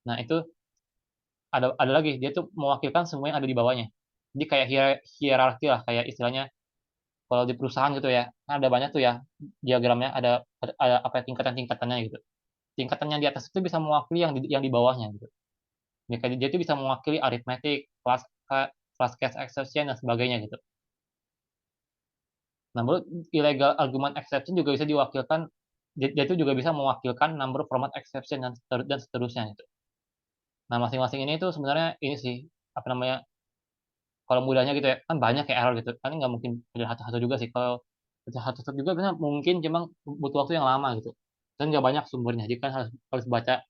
Nah, itu ada lagi, dia tuh mewakilkan semua yang ada di bawahnya. Jadi kayak hierarki lah, kayak istilahnya kalau di perusahaan gitu ya, kan ada banyak tuh ya diagramnya, ada apa ya, tingkatan-tingkatannya gitu. Tingkatan yang di atas itu bisa mewakili yang di bawahnya gitu. Dia itu bisa mewakili arithmetic, class case exception dan sebagainya gitu. Namun illegal argument exception juga bisa diwakilkan, dia itu juga bisa mewakilkan number format exception dan seterusnya gitu. Nah, masing-masing ini tuh sebenarnya ini sih apa namanya, kalau mudahnya gitu ya, kan banyak ya error gitu, kan nggak mungkin ada satu-satu juga sih. Kalau satu-satu juga benar mungkin, cuma butuh waktu yang lama gitu. Dan nggak banyak sumbernya, jadi kan harus harus baca,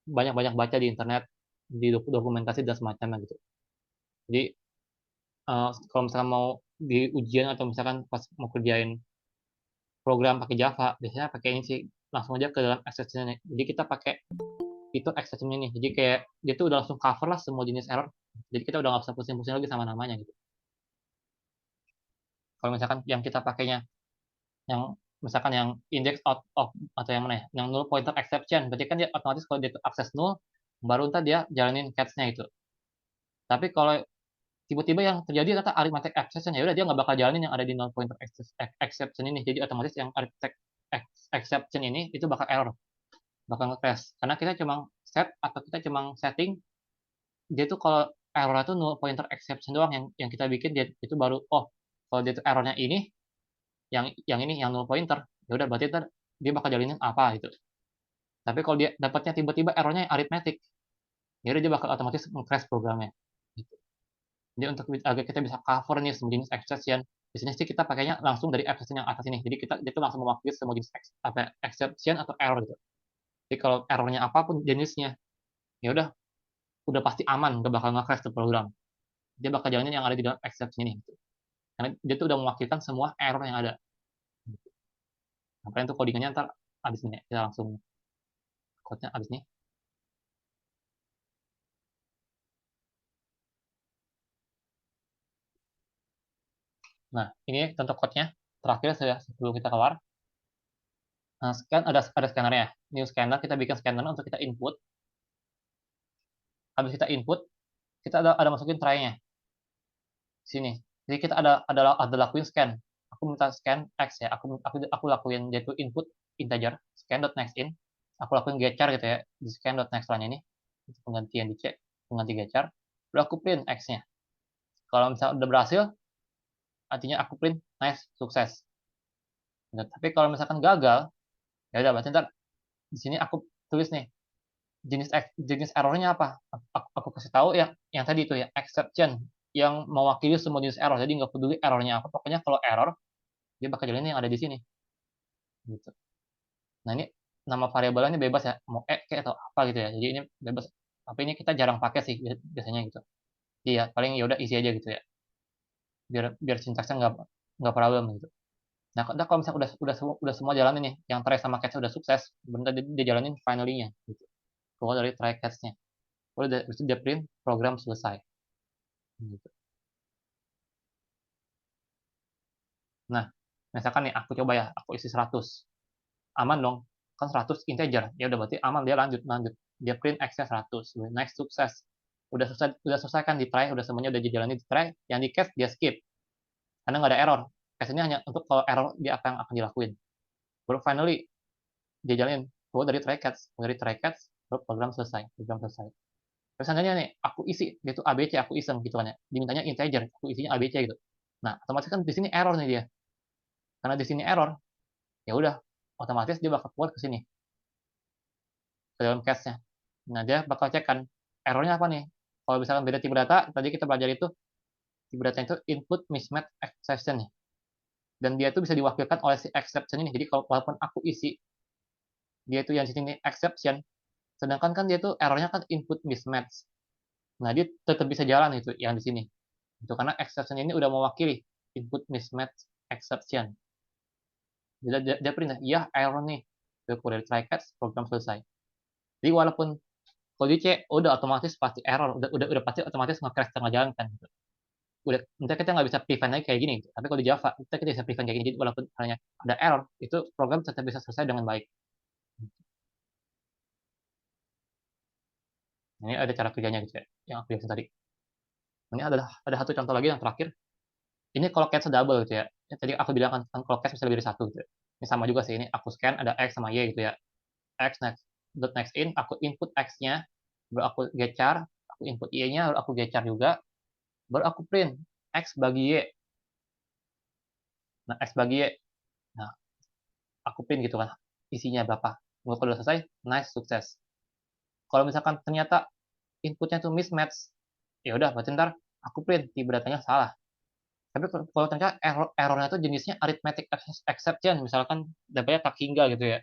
banyak-banyak baca di internet, di dokumentasi dan semacamnya gitu. Jadi kalau misalkan mau di ujian atau misalkan pas mau kerjain program pakai Java, biasanya pakai ini sih, langsung aja ke dalam exception-nya. Jadi kita pakai itu exception-nya nih. Jadi kayak dia tuh udah langsung cover lah semua jenis error. Jadi kita udah nggak usah pusing-pusing lagi sama namanya gitu. Kalau misalkan yang kita pakainya, yang misalkan yang index out of atau yang mana ya, yang null pointer exception, berarti kan dia otomatis kalau dia akses null, baru ntar dia jalanin catch-nya itu. Tapi kalau tiba-tiba yang terjadi ternyata arithmetic exception, ya udah dia nggak bakal jalanin yang ada di null pointer exception ini. Jadi otomatis yang arithmetic exception ini itu bakal error, bakal nge-crash, karena kita cuma set atau kita cuma setting dia tuh kalau error itu null pointer exception doang yang kita bikin, dia itu baru, oh kalau dia tuh errornya ini, yang ini yang null pointer, ya udah berarti ntar dia bakal jalinin apa gitu. Tapi kalau dia dapatnya tiba-tiba errornya arithmetic, ya udah dia bakal otomatis nge-crash programnya gitu. Jadi untuk agar kita bisa cover nih semua jenis exception, biasanya sih kita pakainya langsung dari exception yang atas ini. Jadi dia tuh langsung mewakili semua jenis apa exception atau error gitu. Jadi kalau errornya apapun jenisnya, ya udah pasti aman, nggak bakal nge-crash tuh program. Dia bakal jalanin yang ada di dalam exception ini gitu. Karena dia tuh udah mewakilkan semua error yang ada. Sampai itu codingannya ntar abis ini ya. Kita langsung code-nya abis ini. Nah, ini contoh code-nya. Terakhir sebelum kita keluar. Nah, ada scanner-nya. New scanner, kita bikin scanner untuk kita input. Habis kita input, kita ada masukin try-nya. Sini. Jadi kita ada lakuin scan. Aku minta scan X ya. Aku lakuin yaitu input integer scan.nextIn. Aku lakuin getchar gitu ya di scan.next line ini. Itu penggantian di C, pengganti getchar. Udah aku print X-nya. Kalau misalnya udah berhasil, artinya aku print nice, sukses. Nah, tapi kalau misalkan gagal, ya udah berarti ntar di sini aku tulis nih jenis errornya apa. Aku kasih tahu yang tadi itu ya, exception yang mewakili semua jenis error. Jadi nggak peduli errornya apa, pokoknya kalau error dia bakal jalanin yang ada di sini gitu. Nah, ini nama variabelnya ini bebas ya, mau kayak atau apa gitu ya, jadi ini bebas. Tapi ini kita jarang pakai sih biasanya gitu. Iya, paling ya udah isi aja gitu ya, biar biar sintaksnya nggak problem gitu. Nah, kalau misalnya udah semua jalan ini, yang try sama catch udah sukses, bentar dia jalanin finally-nya gitu. Keluar dari try catch-nya. Udah dia print program selesai gitu. Nah, misalkan nih aku coba ya, aku isi 100. Aman dong. Kan 100 integer. Ya udah berarti aman, dia lanjut lanjut. Dia print X-nya 100. Next sukses. Udah selesai kan di try, udah semuanya udah dijalani di try, yang di catch dia skip. Karena nggak ada error. Catch ini hanya untuk kalau error dia apa yang akan dilakuin. Baru finally dia jalanin. Keluar dari try catch. Dari try catch, baru program selesai. Program selesai. Terus seandainya nih, aku isi, dia itu ABC, aku iseng gitu kan ya. Dimintanya integer, aku isinya ABC gitu. Nah, otomatis kan di sini error nih dia. Karena di sini error, ya udah, otomatis dia bakal keluar ke sini, ke dalam cache-nya. Nah, dia bakal cek kan, errornya apa nih. Kalau misalkan beda tipe data, tadi kita belajar itu, tipe data itu input mismatch exception nih. Dan dia itu bisa diwakilkan oleh si exception ini. Jadi kalau walaupun aku isi, dia itu yang di sini exception, sedangkan kan dia itu errornya kan input mismatch. Nah, dia tetap bisa jalan itu yang di sini. Itu karena exception ini udah mewakili input mismatch exception. Jadi dia print, iya error nih. Udah query try catch, program selesai. Jadi walaupun kalau di C udah otomatis pasti error, udah pasti otomatis nge-crash tengah jalan kan. Gitu. Udah, nanti kita nggak bisa prevent lagi kayak gini. Gitu. Tapi kalau di Java kita bisa prevent kayak gini. Jadi walaupun hanya ada error, itu program tetap bisa selesai dengan baik. Ini ada cara kerjanya gitu ya, yang aku jelasin tadi. Ini ada satu contoh lagi yang terakhir. Ini kalau catch double gitu ya. Tadi aku bilang kan kalau catch bisa lebih dari satu gitu. Ya. Ini sama juga sih. Ini aku scan ada X sama Y gitu ya. X next dot next in, aku input X-nya, baru aku gecar, aku input Y-nya, baru aku gecar juga, baru aku print X bagi Y. Nah, X bagi Y. Nah, aku print gitu kan. Isinya berapa. Kalau udah selesai, nice, sukses. Kalau misalkan ternyata inputnya tuh mismatch, ya udah berarti ntar aku print tipe datanya salah. Tapi kalau ternyata errornya itu jenisnya arithmetic exception, misalkan datanya tak hingga gitu ya.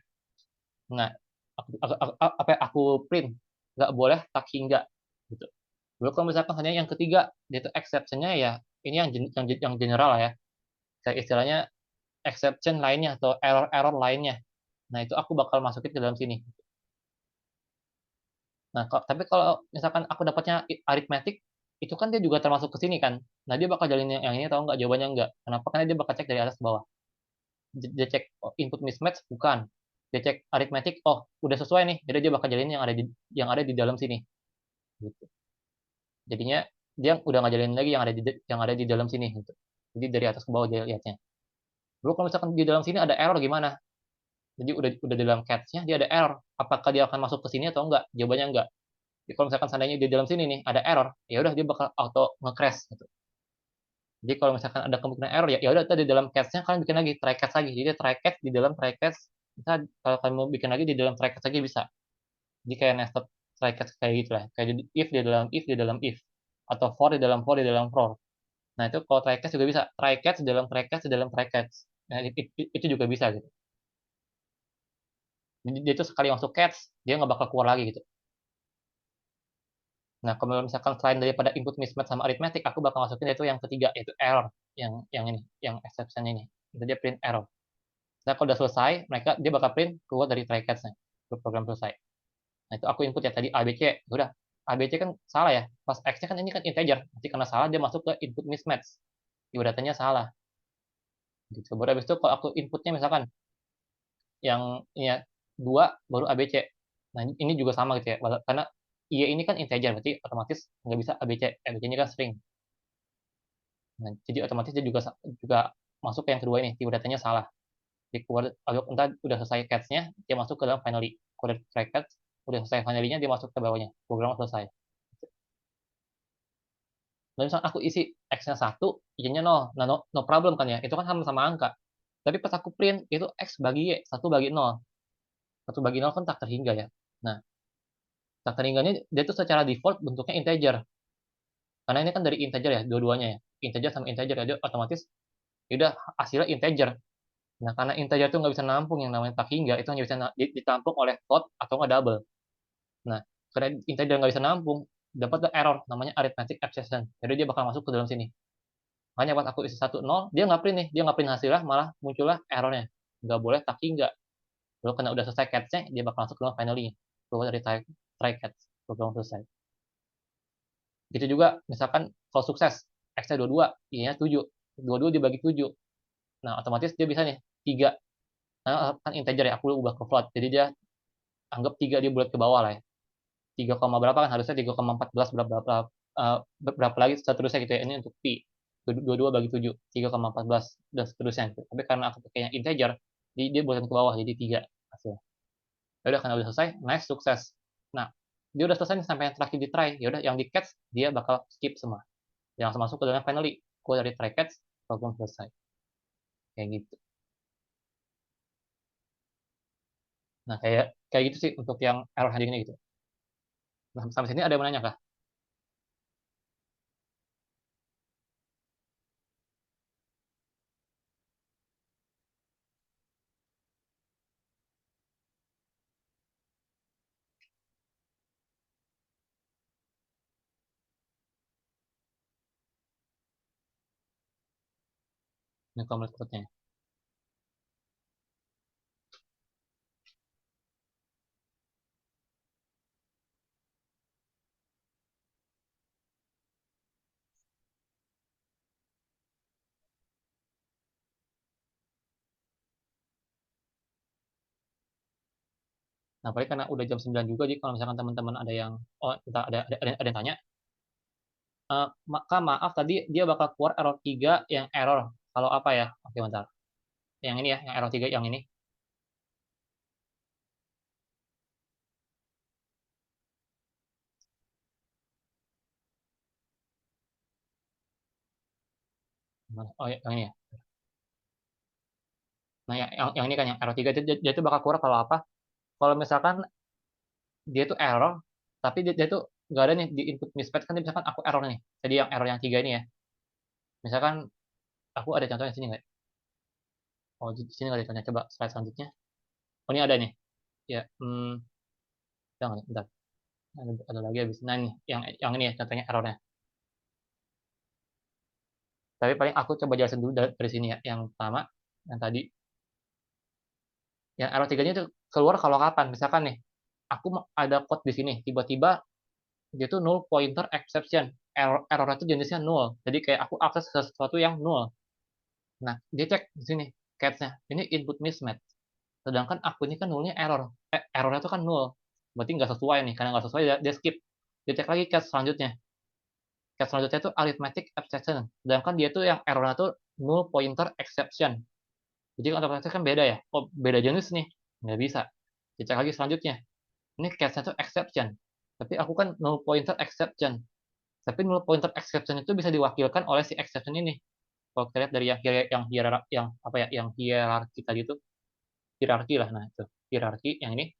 Nah, apa yang aku print nggak boleh tak hingga gitu. Lalu kalau misalkan hanya yang ketiga, dia itu exception-nya ya ini yang general lah ya. Kayak istilahnya exception lainnya atau error-error lainnya. Nah, itu aku bakal masukin ke dalam sini. Nah, tapi kalau misalkan aku dapatnya arithmetic, itu kan dia juga termasuk ke sini kan. Nah, dia bakal jalin yang ini tahu nggak? Jawabannya nggak. Kenapa? Karena dia bakal cek dari atas ke bawah. Dia cek oh, input mismatch bukan. Dia cek arithmetic, oh udah sesuai nih. Jadi dia bakal jalin yang ada di dalam sini. Gitu. Jadinya dia udah nggak jalin lagi yang ada di dalam sini gitu. Jadi dari atas ke bawah dia lihatnya. Lalu kalau misalkan di dalam sini ada error gimana? Jadi udah dalam catch-nya dia ada error. Apakah dia akan masuk ke sini atau enggak? Jawabannya enggak. Jadi kalau misalkan seandainya di dalam sini nih ada error, ya udah dia bakal auto nge-crash gitu. Jadi kalau misalkan ada kemungkinan error ya udah tadi di dalam catch-nya kalian bikin lagi try catch lagi. Jadi try catch di dalam try catch bisa kalau kalian mau bikin lagi di dalam try catch lagi bisa. Jadi kayak nested try catch kayak gitu lah. Kayak if di dalam if di dalam if atau for di dalam for. Nah, itu kalau try catch juga bisa. Try catch di dalam try catch di dalam try catch. Nah, itu juga bisa gitu. Jadi dia itu sekali masuk catch, dia nggak bakal keluar lagi gitu. Nah, kalau misalkan selain daripada input mismatch sama arithmetic, aku bakal masukin itu yang ketiga, yaitu error. Yang ini, yang exception ini. Itu dia print error. Nah, kalau udah selesai, dia bakal print keluar dari try catch-nya. Program selesai. Nah, itu aku input ya tadi ABC. Udah, ABC kan salah ya. Pas X-nya kan ini kan integer. Nanti karena salah, dia masuk ke input mismatch. Ibu datanya salah. Gitu. Baru habis itu kalau aku inputnya misalkan yang ya 2 baru ABC. Nah, ini juga sama gitu ya. Karena Y ini kan integer, berarti otomatis nggak bisa ABC. ABC-nya kan string. Nah, jadi otomatis dia juga masuk ke yang kedua ini, tipe datanya salah. Jadi keluar, entah udah selesai catch-nya, dia masuk ke dalam finally. Kalau udah selesai catch, udah selesai finally-nya, dia masuk ke bawahnya. Program selesai. Dan misalnya aku isi X-nya 1, Y-nya 0. Nah, no problem kan ya. Itu kan sama-sama angka. Tapi pas aku print, itu X bagi Y, 1 bagi 0. 1 bagi 0 kan tak terhingga ya. Nah, tak terhingganya dia tuh secara default bentuknya integer. Karena ini kan dari integer ya, dua-duanya ya. Integer sama integer, ya, otomatis ya udah hasilnya integer. Nah, karena integer itu nggak bisa nampung yang namanya tak hingga, itu hanya bisa ditampung oleh float atau nggak double. Nah, karena integer nggak bisa nampung, dapat error namanya arithmetic exception. Jadi dia bakal masuk ke dalam sini. Makanya pas aku isi 1 0, dia nggak print nih, dia nggak print hasilnya, malah muncullah errornya. Nggak boleh tak hingga. Lalu karena udah selesai catch-nya, dia bakal masuk ke dalam finally. Keluar dari try catch, program selesai. Gitu juga, misalkan kalau sukses, X-nya 22, Y-nya 7. 22 dibagi 7. Nah, otomatis dia bisa nih, 3. Nah, kan integer ya, aku ubah ke float. Jadi dia anggap 3 dia bulat ke bawah lah ya. 3, berapa kan harusnya 3,14 berapa, berapa, berapa lagi seterusnya gitu ya. Ini untuk Pi. 22 bagi 7, 3,14 dan seterusnya. Gitu. Tapi karena aku pakainya integer, dia bulat ke bawah, jadi 3 hasilnya. Ya udah, karena udah selesai, nice, sukses. Nah, dia udah selesai nih, sampai yang terakhir di try. Ya udah, yang di catch, dia bakal skip semua. Yang langsung masuk ke dalam finally. Keluar dari try catch, program selesai. Kayak gitu. Nah, kayak kayak gitu sih untuk yang error handling gitu. Nah, sampai sini ada yang mau nanya kah? Ini kalau melihat code-nya. Nah, paling karena udah jam 9 juga, jadi kalau misalkan teman-teman ada yang, oh, ada yang tanya, Kak, maaf tadi dia bakal keluar error 3 yang error. Kalau apa ya? Oke, bentar. Yang ini ya, yang error 3 yang ini. Oh, yang ini ya. Nah, yang ini kan yang error 3 dia itu bakal keluar kalau apa? Kalau misalkan dia itu error, tapi dia itu nggak ada nih di input mismatch kan misalkan aku error nih. Jadi yang error yang 3 ini ya. Misalkan aku ada contohnya di sini nggak? Oh, di sini nggak ada contohnya. Coba slide selanjutnya. Oh, ini ada nih. Ya, jangan, bentar. Ada lagi habis. Nah, nih, yang ini ya contohnya errornya. Tapi paling aku coba jelasin dulu dari sini ya. Yang pertama, yang tadi, yang error 3-nya itu keluar kalau kapan? Misalkan nih, aku ada code di sini, tiba-tiba dia tuh null pointer exception. Error itu jenisnya null. Jadi kayak aku akses sesuatu yang null. Nah, dia cek di sini, catch-nya. Ini input mismatch. Sedangkan aku ini kan nullnya error. Errornya itu kan null. Berarti nggak sesuai nih. Karena nggak sesuai, dia skip. Dia cek lagi catch selanjutnya. Catch selanjutnya itu arithmetic exception. Sedangkan dia tuh yang errornya tuh null pointer exception. Jadi otomatis kan beda ya. Oh, beda jenis nih. Nggak bisa. Dia cek lagi selanjutnya. Ini catch-nya tuh exception. Tapi aku kan null pointer exception. Tapi null pointer exception itu bisa diwakilkan oleh si exception ini. Kalau kita lihat dari yang apa ya, yang hierarki tadi itu, hierarki lah, nah itu hierarki yang ini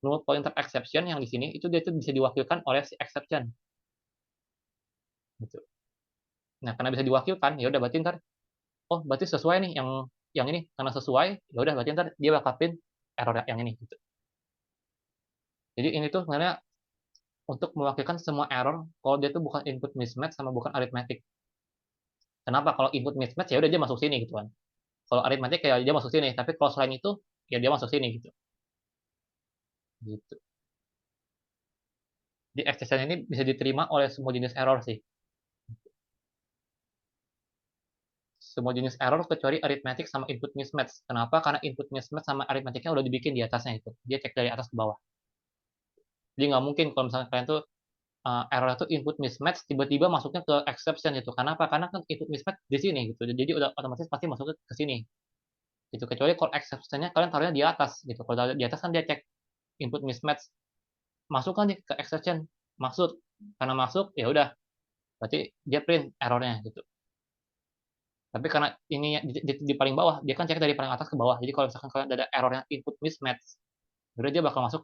null pointer exception yang di sini itu dia itu bisa diwakilkan oleh si exception gitu. Nah, karena bisa diwakilkan, ya udah berarti ntar, oh berarti sesuai nih yang ini, karena sesuai, ya udah berarti ntar dia bakal print error yang ini gitu. Jadi ini tuh sebenarnya untuk mewakilkan semua error kalau dia tuh bukan input mismatch sama bukan arithmetic. Kenapa? Kalau input mismatch ya udah dia masuk sini gitu kan. Kalau arithmetic ya dia masuk sini, tapi kalau selain itu ya dia masuk sini gitu. Gitu. Di exception ini bisa diterima oleh semua jenis error sih. Semua jenis error kecuali arithmetic sama input mismatch. Kenapa? Karena input mismatch sama arithmeticnya udah dibikin di atasnya itu. Dia cek dari atas ke bawah. Jadi nggak mungkin kalau misalnya kalian tuh error itu input mismatch tiba-tiba masuknya ke exception itu. Kenapa? Karena kan input mismatch di sini gitu. Jadi udah otomatis pasti masuk ke sini. Gitu. Kecuali kalau exceptionnya kalian taruhnya di atas gitu. Kalau taruh di atas kan dia cek input mismatch. Masukkan nih ke exception. Maksud karena masuk ya udah berarti dia print errornya gitu. Tapi karena ini di paling bawah, dia kan cek dari paling atas ke bawah. Jadi kalau misalkan kalian ada errornya input mismatch, berarti dia bakal masuk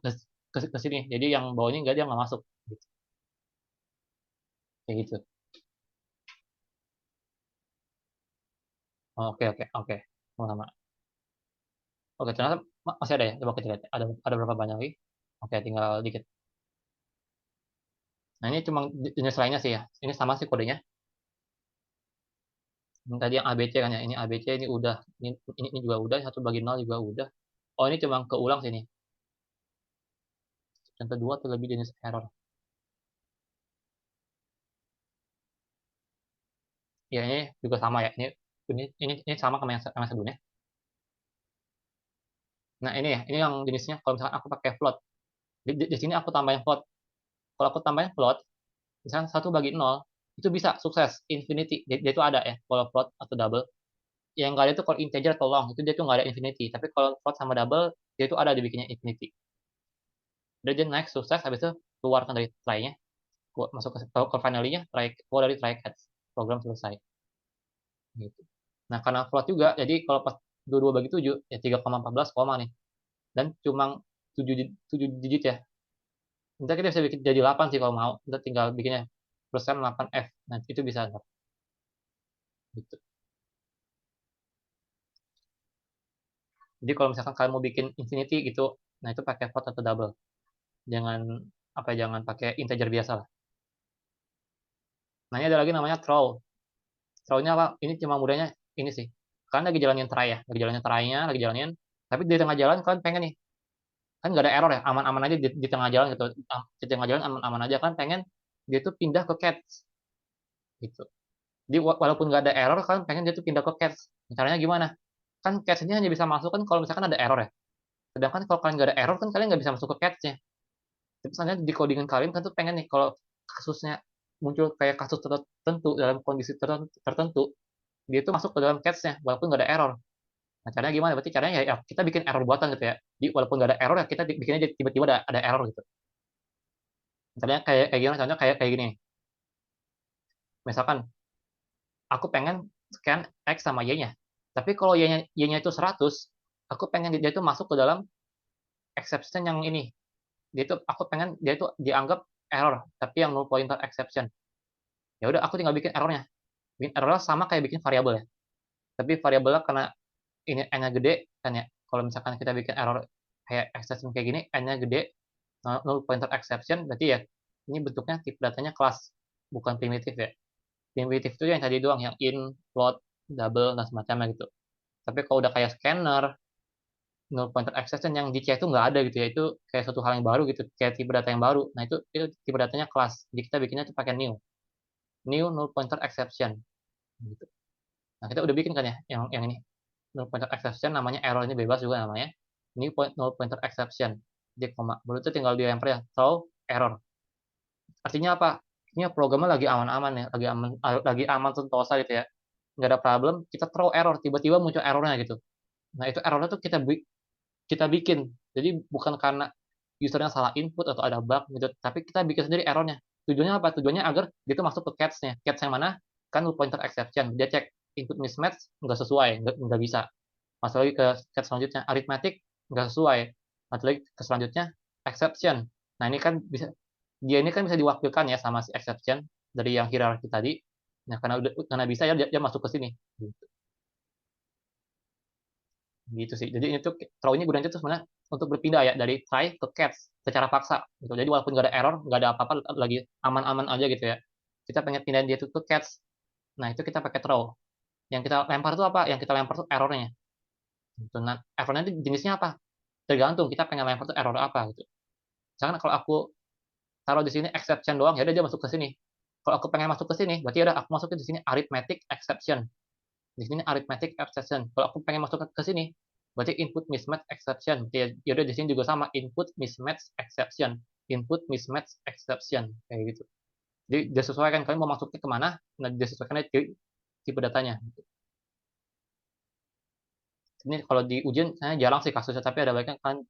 ke sini. Jadi yang bawahnya enggak, dia nggak masuk. Gitu. Kayak gitu. Oke, oke, oke. Sama-sama. Oke, ternyata masih ada ya. Coba kita lihat. Ada berapa banyak lagi? Oke, tinggal dikit. Nah, ini cuma jenis lainnya sih ya. Ini sama sih kodenya. Yang tadi yang ABC kan ya. Ini ABC, ini udah. Ini juga udah. Satu bagi nol juga udah. Oh, ini cuma keulang sini. Contoh dua atau lebih jenis error. Ya, ini juga sama ya. Ini sama sama yang sebelumnya. Nah, ini ya, ini yang jenisnya kalau misalkan aku pakai float. Di sini aku tambahin float. Kalau aku tambahin float, misalkan satu bagi nol, itu bisa sukses infinity. Dia itu ada ya, kalau float atau double. Yang nggak ada itu kalau integer atau long, itu dia tuh nggak ada infinity. Tapi kalau float sama double, dia itu ada dibikinnya infinity. Udah dia naik sukses, habis itu keluarkan dari try-nya, masuk ke finally-nya, keluar dari try catch. Program selesai. Gitu. Nah, karena float juga, jadi kalau pas 22 bagi 7, ya 3,14 koma nih. Dan cuma 7, 7 digit ya. Ntar kita bisa bikin jadi 8 sih kalau mau. Ntar tinggal bikinnya persen 8F. Nah, itu bisa ntar. Gitu. Jadi kalau misalkan kalian mau bikin infinity gitu, nah itu pakai float atau double. Jangan jangan pakai integer biasa lah. Nah, ini ada lagi namanya throw. Throw-nya apa? Ini cuma mudahnya ini sih. Kalian lagi jalanin try ya, lagi jalanin try-nya, lagi jalanin, tapi di tengah jalan kalian pengen nih, kan nggak ada error ya, aman-aman aja di tengah jalan gitu, di tengah jalan aman-aman aja kan pengen dia tuh pindah ke Cats gitu. Jadi walaupun nggak ada error, kalian pengen dia tuh pindah ke Cats. Caranya gimana? Kan Cats ini hanya bisa masuk kan kalau misalkan ada error ya. Sedangkan kalau kalian nggak ada error kan kalian nggak bisa masuk ke Cats-nya. Tapi misalnya di codingan kalian kan tuh pengen nih kalau kasusnya muncul kayak kasus tertentu dalam kondisi tertentu, dia itu masuk ke dalam cache-nya walaupun nggak ada error. Nah, caranya gimana? Berarti caranya ya kita bikin error buatan gitu ya. Jadi walaupun nggak ada error ya kita bikinnya tiba-tiba ada error gitu. Misalnya kayak gimana? Contohnya kayak gini. Misalkan aku pengen scan X sama Y-nya. Tapi kalau Y-nya itu 100, aku pengen dia itu masuk ke dalam exception yang ini. Aku pengen dia itu dianggap error, tapi yang null pointer exception. Ya udah aku tinggal bikin errornya. Bikin error sama kayak bikin variabel ya. Tapi variabelnya karena ini n-nya gede kan ya. Kalau misalkan kita bikin error kayak exception kayak gini, n-nya gede, null pointer exception, berarti ya ini bentuknya tipe datanya kelas, bukan primitif ya. Primitif itu yang tadi doang, yang in, float, double, dan semacamnya gitu. Tapi kalau udah kayak scanner, null pointer exception yang di C itu nggak ada gitu ya, itu kayak suatu hal yang baru gitu, kayak tipe data yang baru. Nah itu tipe datanya kelas, jadi kita bikinnya itu pakai new null pointer exception gitu. Nah kita udah bikin kan ya, yang ini null pointer exception namanya error ini bebas juga namanya null pointer exception jadi koma baru itu tinggal dilempar ya throw error artinya apa artinya programnya lagi aman-aman ya lagi aman sentosa gitu ya nggak ada problem kita throw error tiba-tiba muncul errornya gitu nah itu errornya tuh kita bikin jadi bukan karena usernya salah input atau ada bug gitu tapi kita bikin sendiri errornya tujuannya apa tujuannya agar dia tuh masuk ke catch-nya catch yang mana kan null pointer exception dia cek input mismatch nggak sesuai nggak bisa masuk lagi ke step selanjutnya arithmetic nggak sesuai masuk lagi ke selanjutnya exception nah ini kan bisa dia ini kan bisa diwakilkan ya sama si exception dari yang hierarki tadi nah karena bisa ya dia masuk ke sini gitu, gitu sih jadi ini tuh throw ini gunanya tuh sebenarnya untuk berpindah ya dari try ke catch secara paksa gitu jadi walaupun nggak ada error nggak ada apa-apa lagi aman-aman aja gitu ya kita pengen pindahin dia tuh ke catch nah itu kita pakai throw yang kita lempar tuh apa yang kita lempar tuh errornya gitu. Nah errornya itu jenisnya apa tergantung kita pengen lempar tuh error apa gitu. Misalkan kalau aku taruh di sini exception doang, ya udah dia masuk ke sini. Kalau aku pengen masuk ke sini, berarti ya udah aku masukin di sini arithmetic exception. Di sini arithmetic exception. Kalau aku pengen masuk ke sini, berarti input mismatch exception. Ya udah di sini juga sama input mismatch exception. Input mismatch exception kayak gitu. Jadi dia sesuaikan kalian mau masuknya kemana, nah dia sesuaikan di tipe datanya. Ini kalau di ujian saya jarang sih kasusnya, tapi ada baiknya kan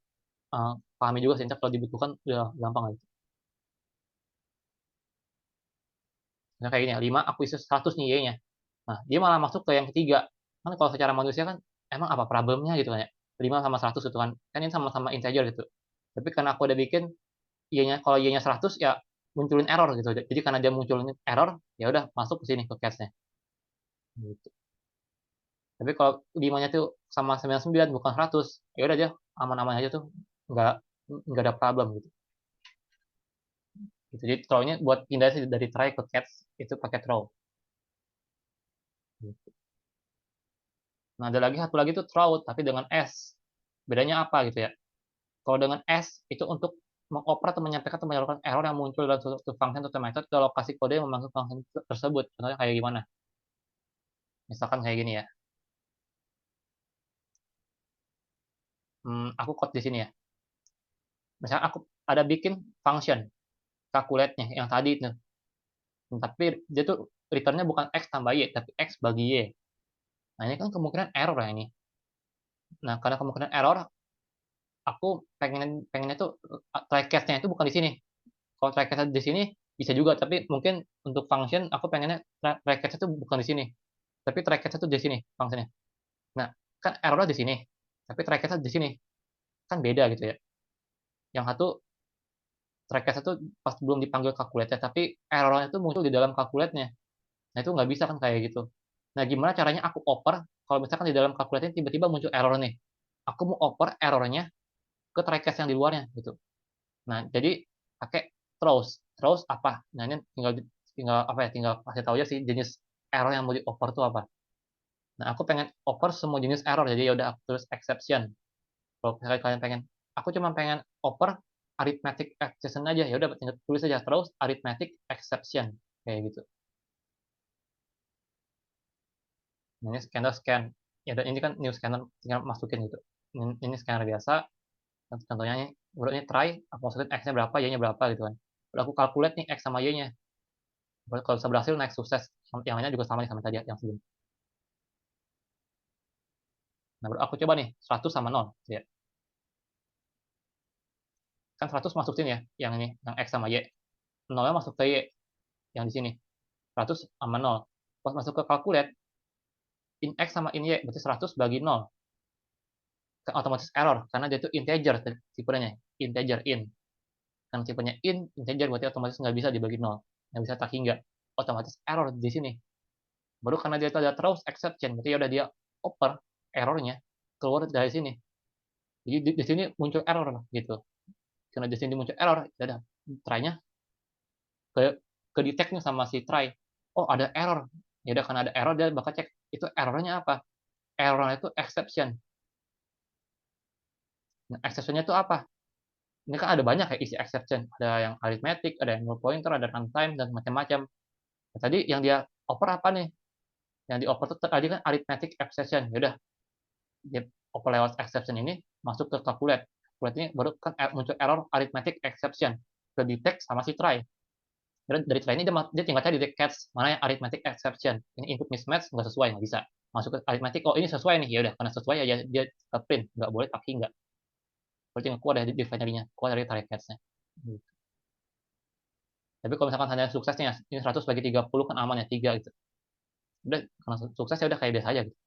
pahami juga sih, kalau dibutuhkan udah gampang aja. Nah, kayak gini ya, 5 aku isi 100 nih Y-nya. Nah, dia malah masuk ke yang ketiga. Kan kalau secara manusia kan, emang apa problemnya gitu kan ya. 5 sama 100 gitu kan. Kan ini sama-sama integer gitu. Tapi karena aku udah bikin Y-nya, kalau Y-nya 100 ya munculin error gitu. Jadi karena dia munculin error, ya udah masuk ke sini ke cache-nya. Gitu. Tapi kalau 5-nya tuh sama 99 bukan 100, ya udah dia aman-aman aja tuh. Nggak nggak ada problem gitu. Gitu. Jadi throw-nya buat pindah dari try ke catch itu pakai throw. Gitu. Nah, ada lagi satu lagi tuh throughout, tapi dengan S. Bedanya apa gitu ya? Kalau dengan S, itu untuk mengoper atau menyampaikan atau menyalurkan error yang muncul dalam suatu function atau method ke lokasi kode yang memanggil function tersebut. Contohnya kayak gimana? Misalkan kayak gini ya. Aku code di sini ya. Misalnya aku ada bikin function, calculate-nya, yang tadi itu. Tapi dia tuh return-nya bukan X tambah Y, tapi X bagi Y. Nah, ini kan kemungkinan error ya ini. Nah, karena kemungkinan error, aku pengennya tuh try catch-nya itu bukan di sini. Kalau try catch di sini bisa juga, tapi mungkin untuk function aku pengennya try catch itu bukan di sini, tapi try catch itu di sini functionnya. Nah, kan errornya di sini, tapi try catch di sini kan beda gitu ya. Yang satu try catch itu pas belum dipanggil calculate tapi errornya itu muncul di dalam calculate-nya. Nah itu nggak bisa kan kayak gitu. Nah gimana caranya aku oper kalau misalkan di dalam calculate tiba-tiba muncul error nih. Aku mau oper errornya ke try catch yang di luarnya gitu. Nah jadi pakai throws. Throws apa? Nah ini tinggal tinggal apa ya? Tinggal kasih tahu aja sih jenis error yang mau dioper itu apa. Nah, aku pengen oper semua jenis error, jadi ya udah aku tulis exception. Kalau misalnya kalian pengen, aku cuma pengen oper arithmetic exception aja, ya udah tinggal tulis aja terus arithmetic exception kayak gitu. Nah, ini scanner scan. Ya dan ini kan new scanner tinggal masukin gitu. Ini scanner biasa. Contohnya ini, menurut ini try, aku masukin x-nya berapa, y-nya berapa gitu kan. Lalu aku calculate nih x sama y-nya. Kalau bisa berhasil naik sukses. Yang lainnya juga sama nih sama tadi yang sebelum. Nah, baru aku coba nih 100 sama 0. Ya. Kan 100 masuk sini ya, yang ini, yang x sama y. 0-nya masuk ke y, yang di sini. 100 sama 0. Pas masuk ke calculate, in x sama in y, berarti 100 bagi 0. Kan otomatis error, karena dia itu integer tipenya. Integer in. Karena tipenya integer, berarti otomatis nggak bisa dibagi 0. Nggak bisa tak hingga. Otomatis error di sini. Baru karena dia itu ada throws exception, berarti ya udah dia oper errornya keluar dari sini. Jadi di sini muncul error gitu. Karena di sini muncul error, ya udah try-nya ke ke detect nih sama si try. Oh, ada error. Ya udah karena ada error dia bakal cek itu errornya apa. Errornya itu exception. Nah, exceptionnya itu apa? Ini kan ada banyak ya isi exception. Ada yang arithmetic, ada yang null pointer, ada runtime dan macam-macam. Nah, tadi yang dia oper apa nih? Yang di oper itu tadi kan arithmetic exception. Ya udah dia oper lewat exception ini masuk ke calculate. Calculate ini baru kan muncul error arithmetic exception ke detect sama si try. Dari try ini dia tinggal cari di catch mana yang arithmetic exception. Ini input mismatch nggak sesuai, nggak bisa. Masuk ke arithmetic, oh ini sesuai nih, ya udah karena sesuai aja dia print, nggak boleh pakai nggak. Berarti nggak keluar dari binary-nya, keluar dari try catch-nya. Gitu. Tapi kalau misalkan hanya suksesnya ini 100 bagi 30 kan aman ya 3 gitu. Udah karena sukses ya udah kayak biasa aja gitu.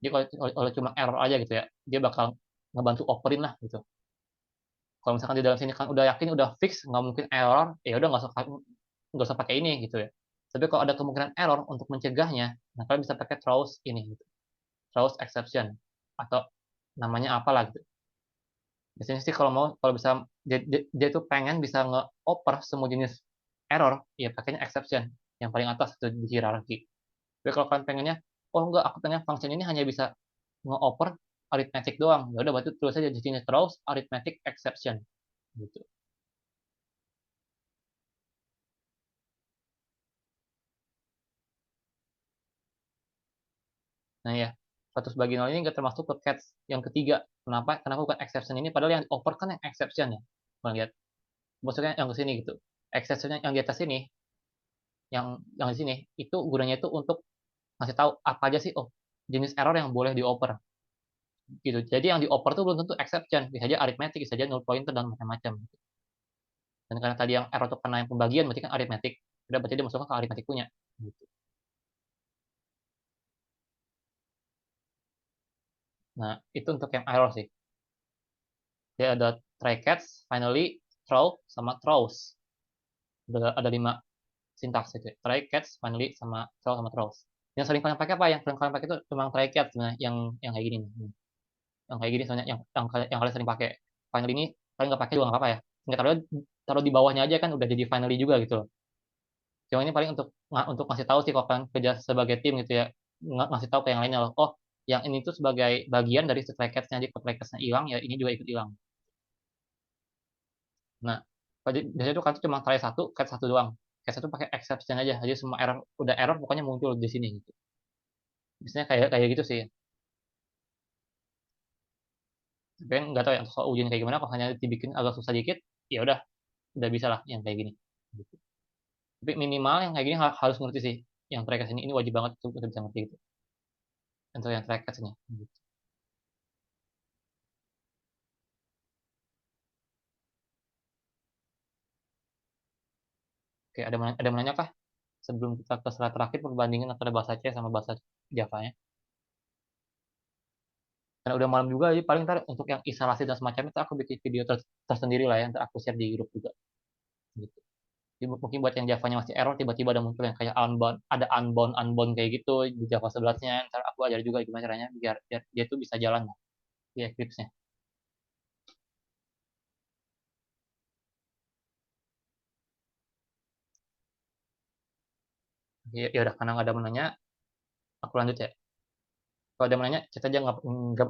Jadi kalau cuma error aja gitu ya, dia bakal ngebantu operin lah gitu. Kalau misalkan di dalam sini kan udah yakin udah fix nggak mungkin error, ya udah nggak usah pakai ini gitu ya. Tapi kalau ada kemungkinan error untuk mencegahnya, nah kalian bisa pakai throws ini gitu. Throws exception atau namanya apalah gitu. Biasanya sih kalau mau kalau bisa dia tuh pengen bisa nge-oper semua jenis error, ya pakainya exception yang paling atas itu di hierarki. Tapi kalau kalian pengennya, oh enggak, aku pengen function ini hanya bisa nge-oper arithmetic doang. Ya udah berarti tulis aja di sini throws arithmetic exception gitu. Nah ya, 100 bagi 0 ini nggak termasuk ke catch yang ketiga. Kenapa? Kenapa bukan exception ini? Padahal yang oper kan yang exception ya. Kalian lihat. Maksudnya yang ke sini gitu. Exception yang di atas ini, yang di sini, itu gunanya itu untuk ngasih tahu apa aja sih, oh jenis error yang boleh dioper gitu. Jadi yang dioper tuh belum tentu exception, bisa aja arithmetic, bisa aja null pointer dan macam-macam. Dan karena tadi yang error itu karena yang pembagian, berarti kan arithmetic. Udah berarti dia masuknya ke arithmetic punya. Gitu. Nah, itu untuk yang error sih. Dia ada try catch, finally, throw, sama throws. Ada 5 sintaks itu. Try catch, finally, sama throw, sama throws. Yang sering kalian pakai apa? Yang sering kalian pakai itu cuma try catch sebenarnya, yang kayak gini nih. Yang kayak gini sebenarnya yang kalian sering pakai. Finally ini kalian nggak pakai juga nggak apa-apa ya. Nggak taruh di bawahnya aja kan udah jadi finally juga gitu loh. Cuma ini paling untuk ngasih tahu sih kalau kalian kerja sebagai tim gitu ya, ngasih tahu ke yang lainnya loh. Oh, yang ini tuh sebagai bagian dari strike catch-nya, jadi kalau strike catch-nya hilang ya ini juga ikut hilang. Nah, biasanya tuh kan cuma try satu, catch satu doang. Catch satu pakai exception aja, jadi semua error udah error pokoknya muncul di sini gitu. Biasanya kayak kayak gitu sih. Tapi kan nggak tahu ya soal ujian kayak gimana. Kalau hanya dibikin agak susah dikit, ya udah bisa lah yang kayak gini. Gitu. Tapi minimal yang kayak gini harus ngerti sih. Yang try catch ini wajib banget untuk bisa ngerti gitu. Untuk yang try catch-nya. Gitu. Oke, ada yang menanya kah? Sebelum kita ke slide terakhir perbandingan antara bahasa C sama bahasa Java-nya. Karena udah malam juga, jadi paling ntar untuk yang instalasi dan semacamnya itu aku bikin video tersendiri lah ya, ntar aku share di grup juga. Gitu. Jadi mungkin buat yang Java-nya masih error, tiba-tiba ada muncul yang kayak unbound, ada unbound kayak gitu di Java 11-nya. Ntar aku ajar juga gimana caranya biar dia tuh bisa jalan lah di Eclipse-nya. Ya, ya udah, karena nggak ada menanya, aku lanjut ya. Kalau ada yang nanya, chat aja nggak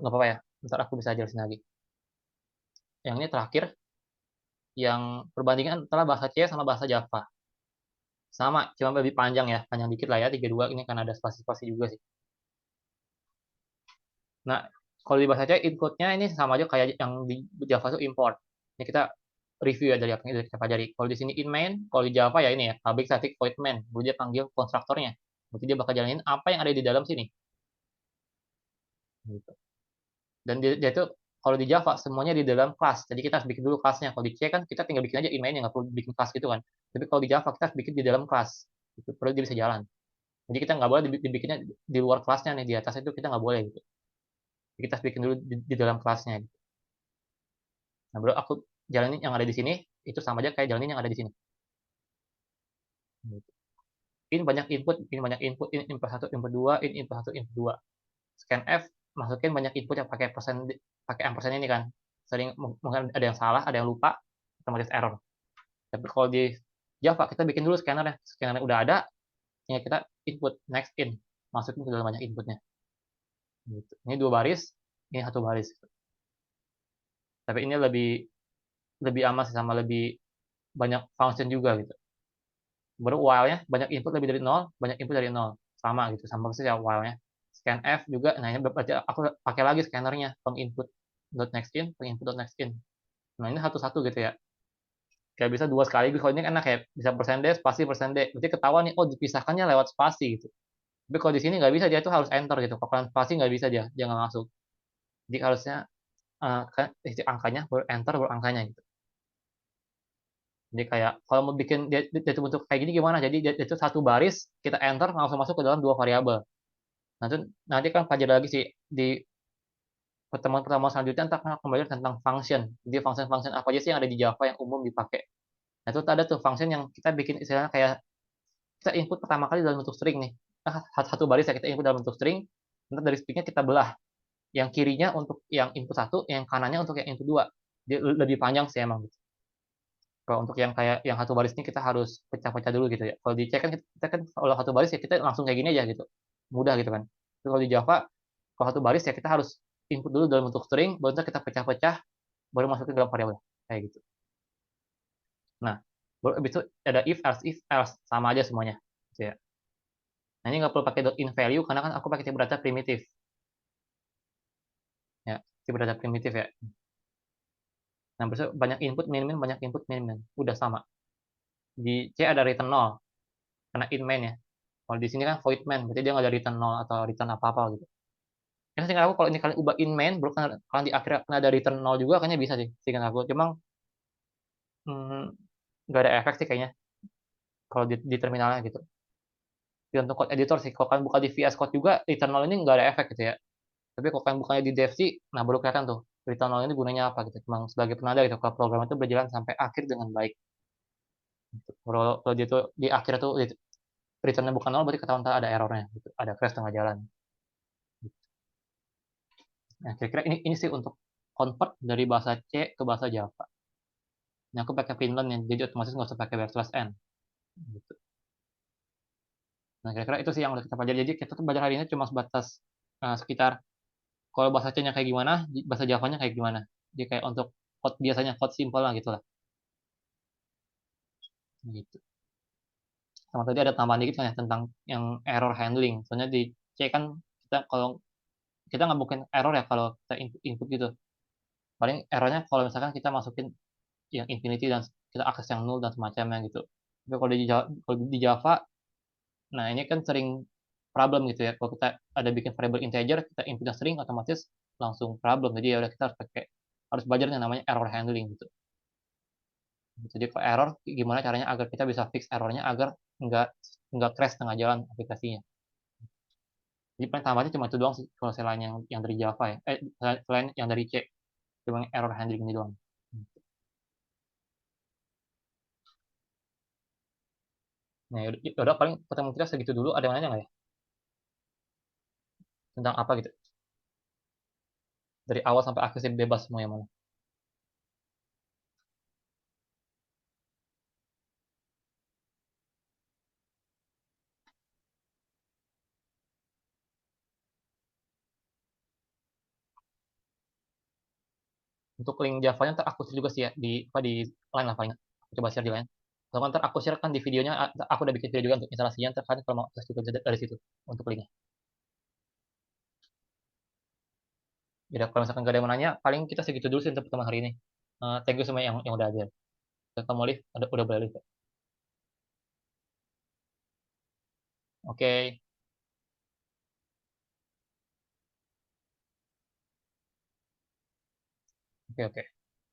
apa-apa ya. Ntar aku bisa jelasin lagi. Yang ini terakhir, yang perbandingan antara bahasa C sama bahasa Java. Sama, cuma lebih panjang ya, panjang dikit lah ya, 32 ini kan ada spasi-spasi juga sih. Nah, kalau di bahasa C inputnya ini sama aja kayak yang di Java itu import. Ini kita review ya dari apa yang kita pelajari. Kalau di sini in main, kalau di Java ya ini ya, public static void main. Lalu dia panggil konstruktornya. Berarti dia bakal jalanin apa yang ada di dalam sini. Gitu. Dan dia itu kalau di Java semuanya di dalam kelas. Jadi kita harus bikin dulu kelasnya. Kalau di C kan kita tinggal bikin aja in main, nggak perlu bikin kelas gitu kan. Tapi kalau di Java kita harus bikin di dalam kelas. Itu perlu dia bisa jalan. Jadi kita nggak boleh dibikinnya di luar kelasnya nih, di atas itu kita nggak boleh gitu. Jadi kita harus bikin dulu di dalam kelasnya. Gitu. Nah, bro, aku jalanin yang ada di sini itu sama aja kayak jalanin yang ada di sini. Gitu. In banyak input, in input satu, input dua, in input satu, input dua. Scan F masukin banyak input yang pakai ampersand ini kan. Sering mungkin ada yang salah, ada yang lupa, otomatis error. Tapi kalau di Java kita bikin dulu scannernya. Scannernya udah ada, tinggal kita input next in, masukin ke dalam banyak inputnya. Gitu. Ini dua baris, ini satu baris. Tapi ini lebih lebih aman sih sama lebih banyak function juga gitu. Baru while-nya banyak input lebih dari nol, banyak input dari nol. Sama gitu, sama persis ya while-nya. Scan F juga, nah ini berarti aku pakai lagi scannernya, peng input dot next in, peng input dot next in. Nah ini satu-satu gitu ya. Kayak bisa dua sekali, kalau ini enak kayak bisa persen D, spasi persen D. Berarti ketahuan nih, oh dipisahkannya lewat spasi gitu. Tapi kalau di sini nggak bisa, dia tuh harus enter gitu. Kalau kalian spasi nggak bisa dia nggak masuk. Jadi harusnya kan angkanya baru enter baru angkanya gitu. Jadi kayak kalau mau bikin dia itu bentuk kayak gini gimana? Jadi dia itu satu baris kita enter langsung masuk ke dalam dua variabel. Nanti nanti kan pelajari lagi sih di pertemuan-pertemuan selanjutnya ntar akan belajar tentang function. Jadi function-function apa aja sih yang ada di Java yang umum dipakai. Nah itu ada tuh function yang kita bikin istilahnya kayak kita input pertama kali dalam bentuk string nih. Nah, satu baris ya kita input dalam bentuk string. Nanti dari stringnya kita belah. Yang kirinya untuk yang input satu, yang kanannya untuk yang input dua. Dia lebih panjang sih emang gitu. Kalau untuk yang kayak yang satu baris ini kita harus pecah-pecah dulu gitu ya. Kalau di C kan kita kan kalau satu baris ya kita langsung kayak gini aja gitu. Mudah gitu kan. Tapi kalau di Java kalau satu baris ya kita harus input dulu dalam bentuk string, baru kita pecah-pecah, baru masukin dalam variabel kayak gitu. Nah, baru habis itu ada if else sama aja semuanya. Gitu ya. Nah ini nggak perlu pakai dot in value karena kan aku pakai tipe data primitif. Ya, tipe data primitif ya. Nah, besok banyak input min banyak input min udah sama. Di C ada return 0 karena in main ya. Kalau di sini kan void main, berarti dia nggak ada return 0 atau return apa-apa gitu. Yang singkat aku kalau ini kalian ubah in main, baru kalau di akhirnya kena ada return 0 juga, kayaknya bisa sih, singkat aku. Cuma hmm, nggak ada efek sih kayaknya kalau di terminalnya gitu. Tergantung code editor sih. Kalau kalian buka di VS Code juga, return 0 ini nggak ada efek gitu ya. Tapi kalau kalian bukanya di dev sih, nah baru kelihatan tuh return 0 ini gunanya apa gitu. Cuma sebagai penanda gitu kalau program itu berjalan sampai akhir dengan baik. Gitu. Kalau dia tuh di akhir tuh returnnya bukan 0, berarti ketahuan ada errornya gitu. Ada crash tengah jalan. Nah, kira-kira ini sih untuk convert dari bahasa C ke bahasa Java. Ini aku pakai Finland ya, jadi otomatis nggak usah pakai backslash n. Gitu. Nah, kira-kira itu sih yang udah kita pelajari. Jadi kita tuh belajar hari ini cuma sebatas sekitar kalau bahasa C-nya kayak gimana, bahasa Java-nya kayak gimana. Jadi kayak untuk code biasanya code simple lah gitu lah. Gitu. Sama tadi ada tambahan dikit kan ya tentang yang error handling. Soalnya di C kan kita kalau kita nggak mungkin error ya kalau kita input gitu. Paling errornya kalau misalkan kita masukin yang infinity dan kita akses yang null dan semacamnya gitu. Tapi kalau di Java, nah ini kan sering problem gitu ya. Kalau kita ada bikin variable integer, kita input yang string, otomatis langsung problem. Jadi ya udah kita harus belajar yang namanya error handling gitu. Jadi kalau error, gimana caranya agar kita bisa fix errornya agar nggak nggak crash tengah jalan aplikasinya. Jadi paling tambahnya cuma itu doang sih kalau selain yang dari Java ya. Selain yang dari C, cuma error handling ini doang. Nah, yaudah paling pertemuan kita segitu dulu. Ada yang nanya nggak ya? Tentang apa gitu? Dari awal sampai akhir sih bebas semua yang mana. Untuk link Java-nya entar aku share juga sih ya di Line lah paling, aku coba share di Line. Atau entar aku share kan di videonya aku udah bikin video juga untuk instalasinya, entar kalian kalau mau akses juga dari situ untuk linknya. Ya kalau misalkan gak ada yang mau nanya, paling kita segitu dulu sih untuk pertemuan hari ini. Thank you semua yang udah hadir. Kamu live, udah boleh live ya? Oke, oke, oke.